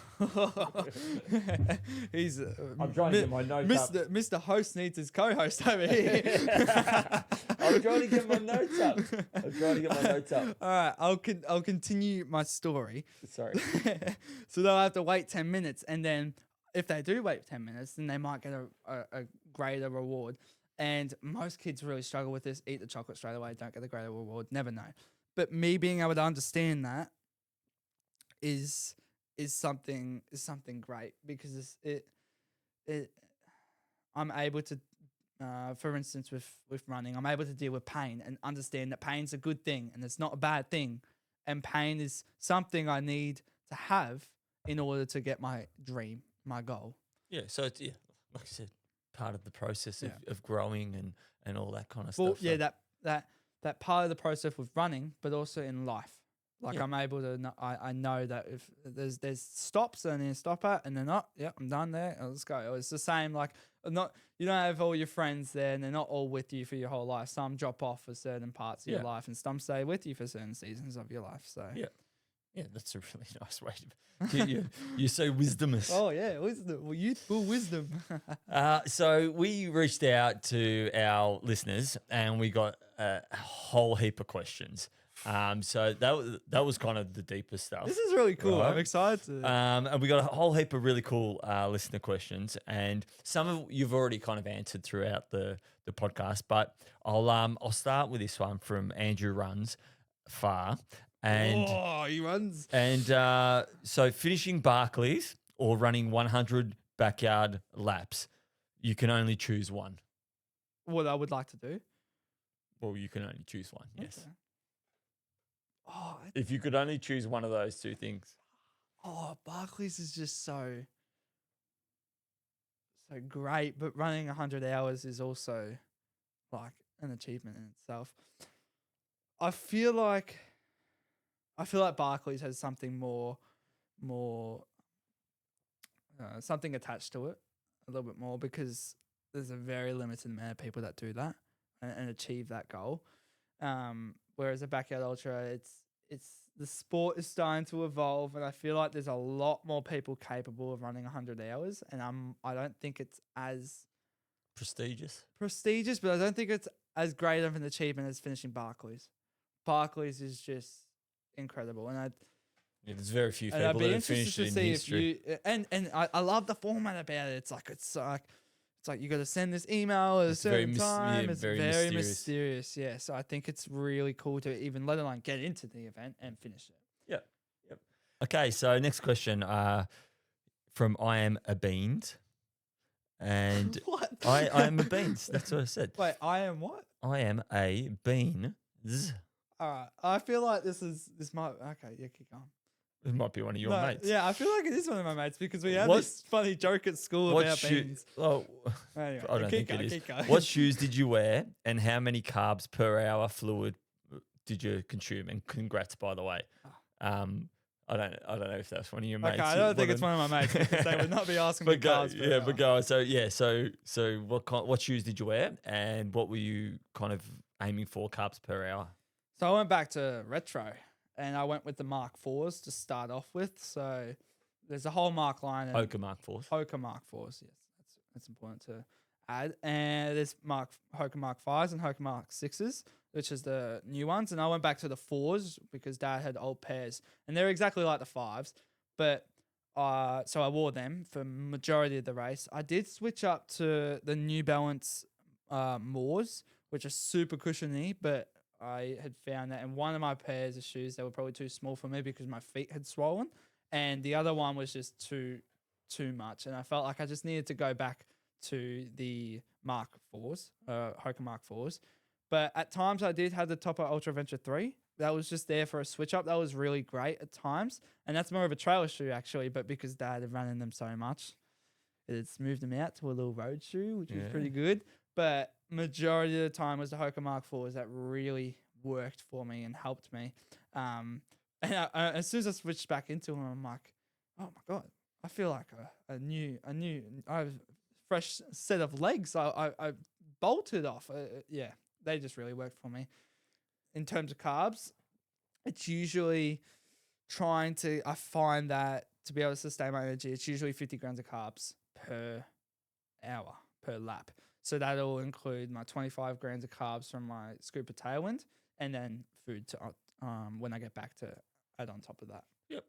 He's. I'm trying to get my notes up. Mr. Host needs his co-host over here. I'm trying to get my notes up. All right, I'll continue my story. Sorry. So they'll have to wait 10 minutes, and then if they do wait 10 minutes, then they might get a greater reward. And most kids really struggle with this. Eat the chocolate straight away, don't get a greater reward. Never know. But me being able to understand that is something great, because I'm able to, for instance, with running, I'm able to deal with pain and understand that pain's a good thing and it's not a bad thing, and pain is something I need to have in order to get my dream, my goal. Yeah, so it's like I said, part of the process Yeah. of growing and all that kind of Well, stuff. yeah, that part of the process with running, but also in life. Like Yeah. I'm able to, I know that if there's stops and then stop at, and they're not, yeah, I'm done there. Let's go. It's the same. Like you don't have all your friends there, and they're not all with you for your whole life. Some drop off for certain parts of your Yeah. life, and some stay with you for certain seasons of your life. So Yeah, that's a really nice way to. You're so wisdomous. Oh yeah, wisdom, well, youthful wisdom. So we reached out to our listeners and we got a whole heap of questions. So that was kind of the deepest stuff. This is really cool. Right. I'm excited. And we got a whole heap of really cool listener questions, and some of you've already kind of answered throughout the podcast. But I'll start with this one from Andrew Runs Far, and he runs. and so finishing Barclays or running 100 backyard laps, you can only choose one. What I would like to do. Well, you can only choose one. Yes. Okay. Oh, If you could only choose one of those two things. Barclays is just so great, but running 100 hours is also like an achievement in itself. I feel like Barclays has something more something attached to it a little bit more, because there's a very limited amount of people that do that and achieve that goal. Whereas a backyard ultra, it's the sport is starting to evolve, and I feel like there's a lot more people capable of running 100 hours, and I don't think it's as Prestigious. but I don't think it's as great of an achievement as finishing Barclays. Barclays is just incredible, and Yeah, there's very few I'd people be that have interested finished to in see history. if you and I love the format about it. It's like you got to send this email at a It's very certain time. It's very very mysterious. mysterious. Yeah, so I think it's really cool to even let alone get into the event and finish it. Okay, so next question from I am a beans. And What? I am a beans. That's what I said. Wait, I am what? I am a bean. All right, I feel like this might okay. Yeah, keep going. It might be one of your No, mates. Yeah, I feel like it is one of my mates because we have What- this funny joke at school What about shoe- beans. Oh, Anyway, I don't keep think going, it is. keep going. What shoes did you wear, and how many carbs per hour fluid did you consume? And congrats, by the way. I don't know if that's one of your mates. Okay, I don't think it's one of my mates because they would not be asking me But go, carbs. yeah, but go. So what shoes did you wear, and what were you kind of aiming for carbs per hour? So I went back to retro, and I went with the Mark IVs to start off with. So there's a whole Mark line. And Hoka Mark 4s. Hoka Mark IVs, yes, that's important to had, and there's Hoka Mark 5s and Hoka Mark 6s, which is the new ones. And I went back to the 4s because Dad had old pairs, and they're exactly like the 5s. But so I wore them for majority of the race. I did switch up to the New Balance Moors, which are super cushiony, but I had found that in one of my pairs of shoes, they were probably too small for me because my feet had swollen, and the other one was just too much. And I felt like I just needed to go back to the Mark 4s, Hoka Mark 4s. But at times I did have the Topper Ultra Venture 3. That was just there for a switch up. That was really great at times. And that's more of a trailer shoe actually, but because Dad had run in them so much, it's moved them out to a little road shoe, which was pretty good. But majority of the time was the Hoka Mark 4s that really worked for me and helped me. And as soon as I switched back into them, I'm like, oh my God, I feel like I have a fresh set of legs. I bolted off. Yeah, they just really worked for me. In terms of carbs, it's usually I find that to be able to sustain my energy, it's usually 50 grams of carbs per hour, per lap. So that'll include my 25 grams of carbs from my scoop of Tailwind, and then food to when I get back to add on top of that. Yep.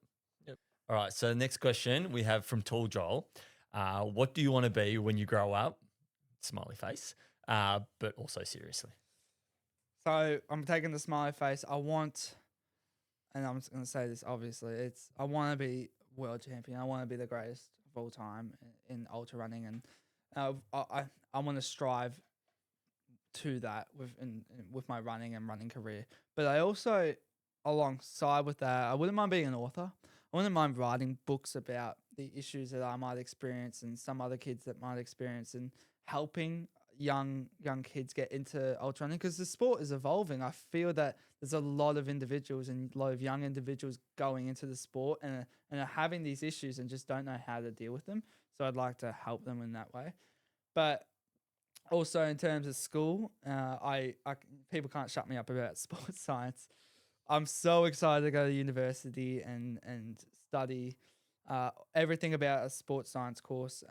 All right. So the next question we have from Tall Joel. What do you want to be when you grow up? Smiley face, but also seriously. So I'm taking the smiley face. I want, and I'm just going to say this obviously, I want to be world champion. I want to be the greatest of all time in ultra running, and I want to strive to that with my running and running career. But I also, alongside with that, I wouldn't mind being an author. I wouldn't mind writing books about the issues that I might experience and some other kids that might experience, and helping young kids get into ultra running, because the sport is evolving. I feel that there's a lot of individuals and a lot of young individuals going into the sport and are having these issues and just don't know how to deal with them. So I'd like to help them in that way. But also in terms of school, I people can't shut me up about sports science. I'm so excited to go to university and study everything about a sports science course.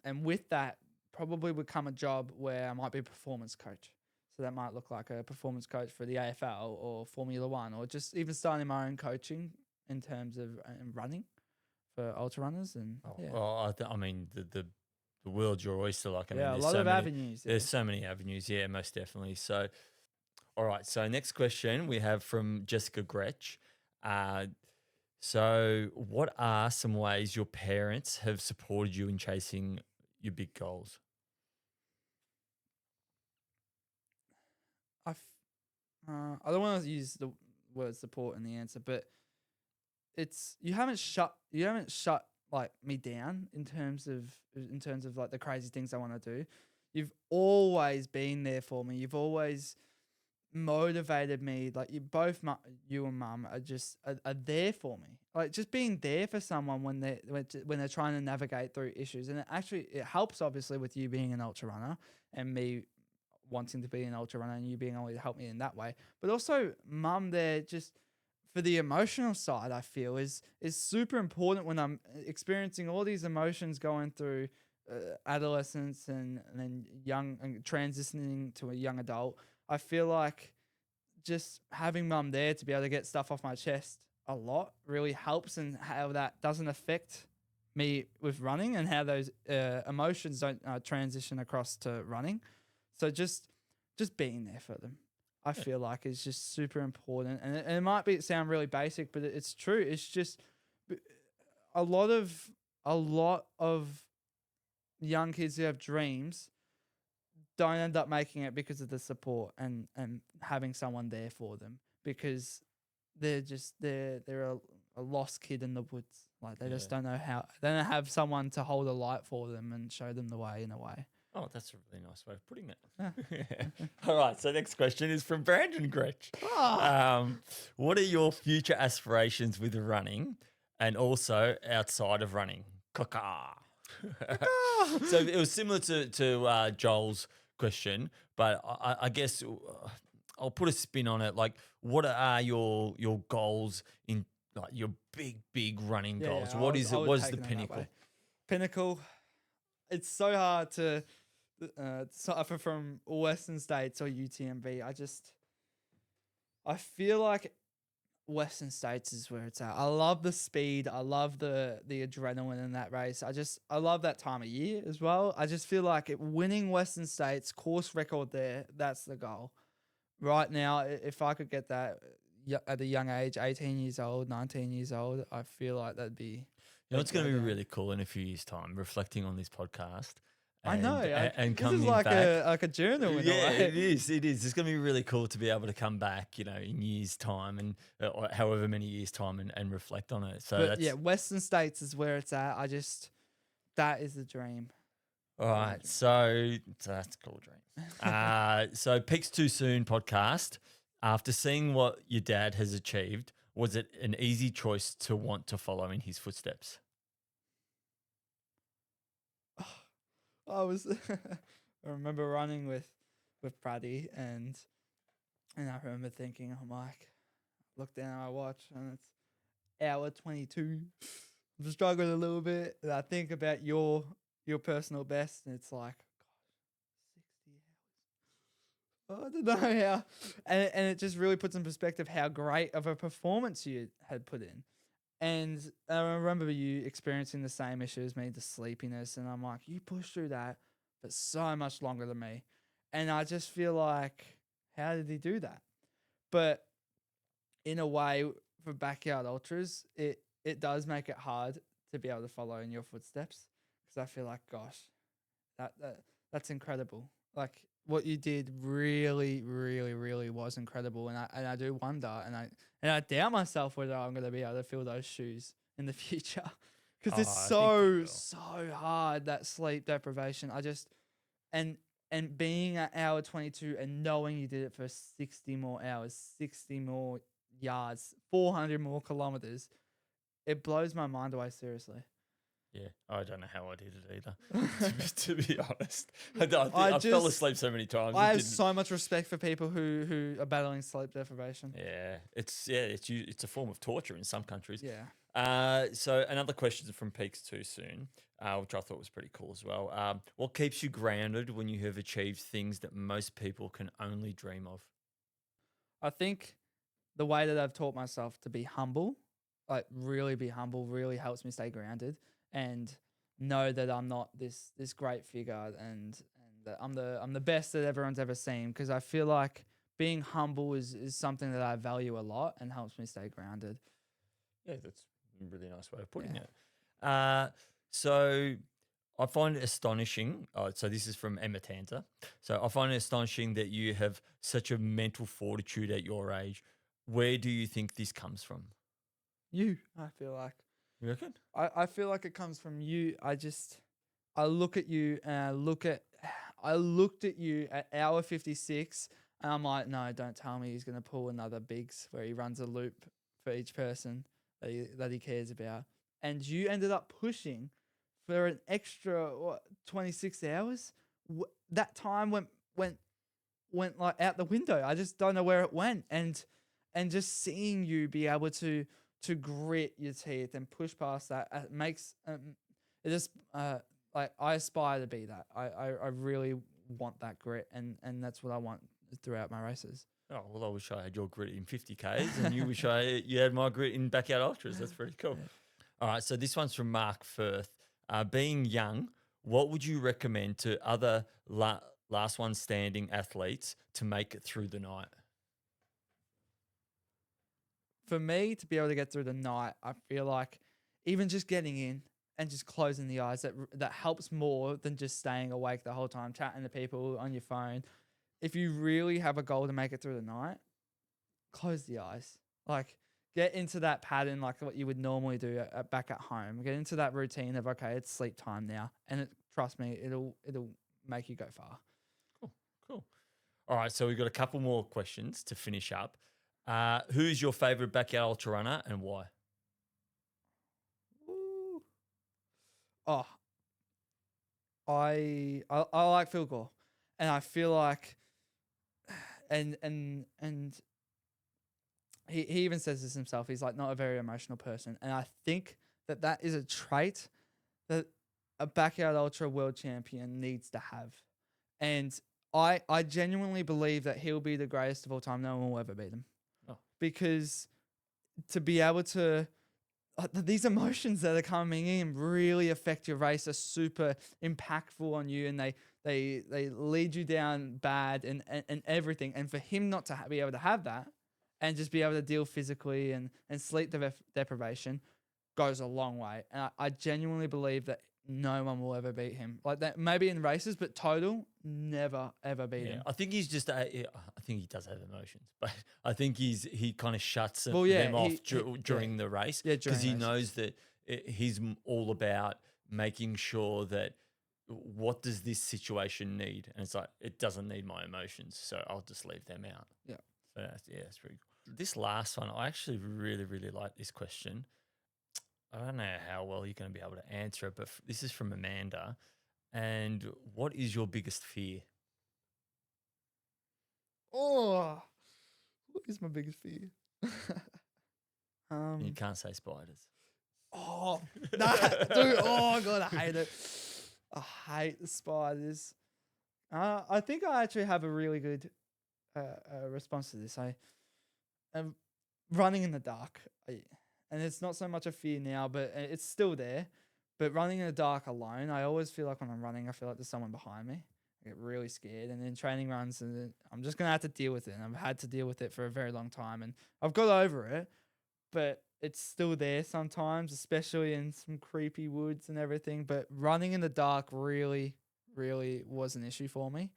And with that, probably would come a job where I might be a performance coach. So that might look like a performance coach for the AFL or Formula One, or just even starting my own coaching in terms of running for ultra runners. And Well, I mean, the world's your oyster. Like, I mean, a there's lot so of many avenues. There's so many avenues. Yeah, most definitely. So, all right. So next question we have from Jessica Gretsch. So what are some ways your parents have supported you in chasing your big goals? I don't want to use the word support in the answer, but it's you haven't shut like me down in terms of like the crazy things I want to do. You've always been there for me. You've always motivated me. Like you and Mum are there for me. Like just being there for someone when they're trying to navigate through issues, and it helps obviously with you being an ultra runner and me wanting to be an ultra runner and you being able to help me in that way. But also Mum there just for the emotional side, I feel is super important when I'm experiencing all these emotions going through adolescence and then young and transitioning to a young adult. I feel like just having Mum there to be able to get stuff off my chest a lot really helps, and how that doesn't affect me with running and how those emotions don't transition across to running. So just being there for them, I feel like is just super important. And it might sound really basic, but it's true. It's just a lot of young kids who have dreams don't end up making it because of the support and having someone there for them, because they're a lost kid in the woods. Like they just don't know how. They don't have someone to hold a light for them and show them the way in a way. Oh, that's a really nice way of putting it. All right. So next question is from Brandon Gretsch. What are your future aspirations with running and also outside of running? Caca. So it was similar to Joel's question, but I guess I'll put a spin on it. Like, what are your goals in like your big running goals? What is it? What is the pinnacle? Pinnacle. It's so hard to suffer from Western States or UTMB. I feel like Western States is where it's at. I love the speed. I love the adrenaline in that race. I love that time of year as well. I just feel like winning Western States, course record there, that's the goal. Right now, if I could get that at a young age, 18 years old, 19 years old, I feel like that'd be. You know, it's going to be really cool in a few years' time, reflecting on this podcast. I know. And this is coming like back. a journal. In Yeah, a way. it is. It is. It's going to be really cool to be able to come back, you know, in years' time and or however many years' time and reflect on it. So But that's yeah, Western States is where it's at. That is the dream. all right. So that's a cool dream. So Peaks Too Soon podcast. After seeing what your dad has achieved, was it an easy choice to want to follow in his footsteps? I remember running with Brady and I remember thinking, I'm like, look down at my watch and it's hour 22. I'm struggling a little bit. And I think about your personal best and it's like, gosh, 60 hours. I don't know how. And it just really puts in perspective how great of a performance you had put in. And I remember you experiencing the same issue as me, the sleepiness. And I'm like, you pushed through that, but so much longer than me. And I just feel like, how did he do that? But in a way, for backyard ultras, it does make it hard to be able to follow in your footsteps. Because I feel like, gosh, that's incredible. Like what you did really, really, really was incredible. And I do wonder, and I doubt myself whether I'm going to be able to fill those shoes in the future because it's so hard, that sleep deprivation. And being at hour 22 and knowing you did it for 60 more hours, 60 more yards, 400 more kilometers, it blows my mind away, seriously. Yeah, I don't know how I did it either, to be honest. I fell asleep so many times. I have so much respect for people who are battling sleep deprivation. Yeah, it's a form of torture in some countries. Yeah. So another question from Peaks Too Soon, which I thought was pretty cool as well. What keeps you grounded when you have achieved things that most people can only dream of? I think the way that I've taught myself to be humble, like really be humble, really helps me stay grounded and know that I'm not this great figure and that I'm the best that everyone's ever seen. Because I feel like being humble is something that I value a lot and helps me stay grounded. Yeah, that's a really nice way of putting it. So I find it astonishing. So this is from Emma Tanta. So I find it astonishing that you have such a mental fortitude at your age. Where do you think this comes from? You, I feel like. You reckon? I feel like it comes from you. I look at you and I looked at you at hour 56 and I'm like, no, don't tell me he's going to pull another Biggs where he runs a loop for each person that he cares about. And you ended up pushing for an extra 26 hours. That time went like out the window. I just don't know where it went. And just seeing you be able to grit your teeth and push past that makes it just like I aspire to be that. I really want that grit and that's what I want throughout my races. Oh, well, I wish I had your grit in 50Ks and you wish you had my grit in backyard ultras. That's pretty cool. Yeah. All right, so this one's from Mark Firth. Being young, what would you recommend to other last one standing athletes to make it through the night? For me to be able to get through the night, I feel like even just getting in and just closing the eyes, that helps more than just staying awake the whole time, chatting to people on your phone. If you really have a goal to make it through the night, close the eyes. Like get into that pattern like what you would normally do back at home. Get into that routine of, okay, it's sleep time now. And trust me, it'll make you go far. Cool. All right, so we've got a couple more questions to finish up. Who's your favourite backyard ultra runner and why? Ooh. Oh, I like Phil Gore, and I feel like, and he even says this himself. He's like not a very emotional person, and I think that is a trait that a backyard ultra world champion needs to have. And I genuinely believe that he'll be the greatest of all time. No one will ever beat him. Oh. Because to be able to, these emotions that are coming in really affect your race, are super impactful on you, and they lead you down bad and everything. And for him not to be able to have that and just be able to deal physically and sleep deprivation goes a long way. And I genuinely believe that no one will ever beat him. Like that, maybe in races, but total, never, ever beat him. I think he's just. I think he does have emotions, but I think he kind of shuts Well, yeah, them off during the race. Yeah, because he during knows that he's all about making sure that what does this situation need, and it's like it doesn't need my emotions, so I'll just leave them out. Yeah. So that's pretty cool. This last one, I actually really really like this question. I don't know how well you're going to be able to answer it, but this is from Amanda. And what is your biggest fear? Oh, what is my biggest fear? You can't say spiders. Oh, nah, dude. Oh, God, I hate it. I hate the spiders. I think I actually have a really good response to this. I am running in the dark. And it's not so much a fear now, but it's still there. But running in the dark alone, I always feel like when I'm running, I feel like there's someone behind me. I get really scared. And then training runs, and I'm just going to have to deal with it. And I've had to deal with it for a very long time. And I've got over it, but it's still there sometimes, especially in some creepy woods and everything. But running in the dark really, really was an issue for me.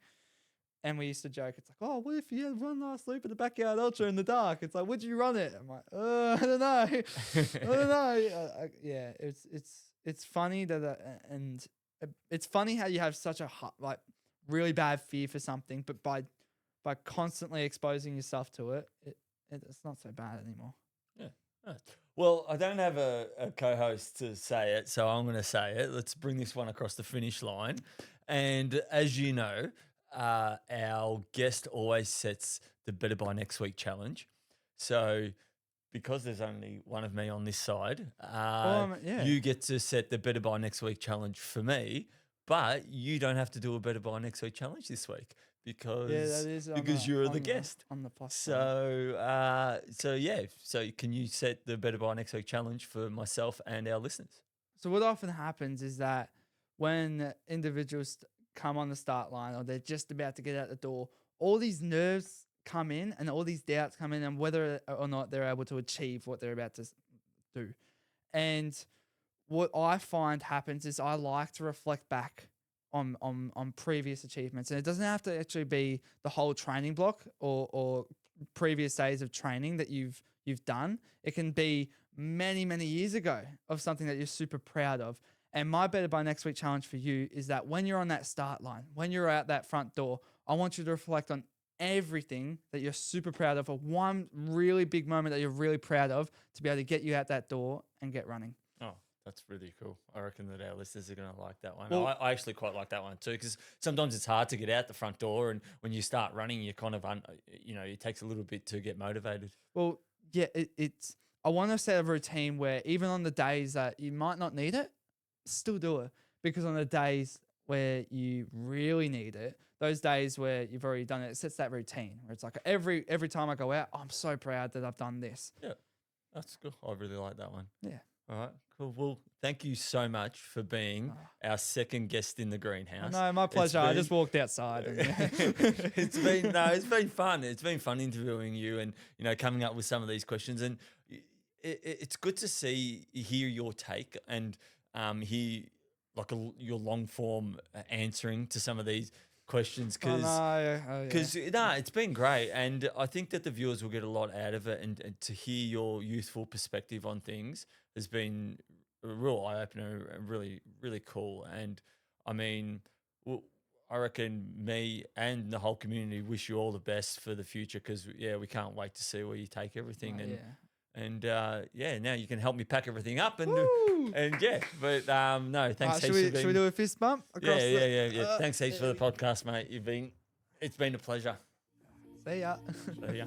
And we used to joke, it's like, oh, what if you had run last loop at the backyard ultra in the dark? It's like, would you run it? I'm like, I don't know. I don't know. Yeah, it's funny that, and it's funny how you have such a like really bad fear for something, but by constantly exposing yourself to it, it's not so bad anymore. Yeah. Well, I don't have a co-host to say it, so I'm going to say it. Let's bring this one across the finish line. And as you know, our guest always sets the Better By Next Week challenge. So because there's only one of me on this side, you get to set the Better By Next Week challenge for me, but you don't have to do a Better By Next Week challenge this week because you're the guest. On the plus side. So can you set the Better By Next Week challenge for myself and our listeners? So what often happens is that when individuals come on the start line or they're just about to get out the door, all these nerves come in and all these doubts come in and whether or not they're able to achieve what they're about to do. And what I find happens is I like to reflect back on previous achievements. And it doesn't have to actually be the whole training block or previous days of training that you've done. It can be many, many years ago of something that you're super proud of. And my Better By Next Week challenge for you is that when you're on that start line, when you're out that front door, I want you to reflect on everything that you're super proud of, or one really big moment that you're really proud of to be able to get you out that door and get running. Oh, that's really cool. I reckon that our listeners are going to like that one. Well, I actually quite like that one too, because sometimes it's hard to get out the front door, and when you start running, you kind of, it takes a little bit to get motivated. Well, yeah, it's. I want to set a routine where even on the days that you might not need it, still do it, because on the days where you really need it, those days where you've already done it, it sets that routine where it's like every time I go out, I'm so proud that I've done this. Yeah, that's good. I really like that one. Yeah. All right, cool. Well, thank you so much for being our second guest in the greenhouse. No, my pleasure. I just walked outside. And, it's been fun. It's been fun interviewing you and coming up with some of these questions, and it's good to hear your take and hear your long form answering to some of these questions because it's been great, and I think that the viewers will get a lot out of it, and to hear your youthful perspective on things has been a real eye opener and really, really cool. And I mean, I reckon me and the whole community wish you all the best for the future, because we can't wait to see where you take everything. Now you can help me pack everything up and but no, thanks. Should we do a fist bump? Yeah. Thanks heaps for the podcast, mate. It's been a pleasure. See ya. See ya.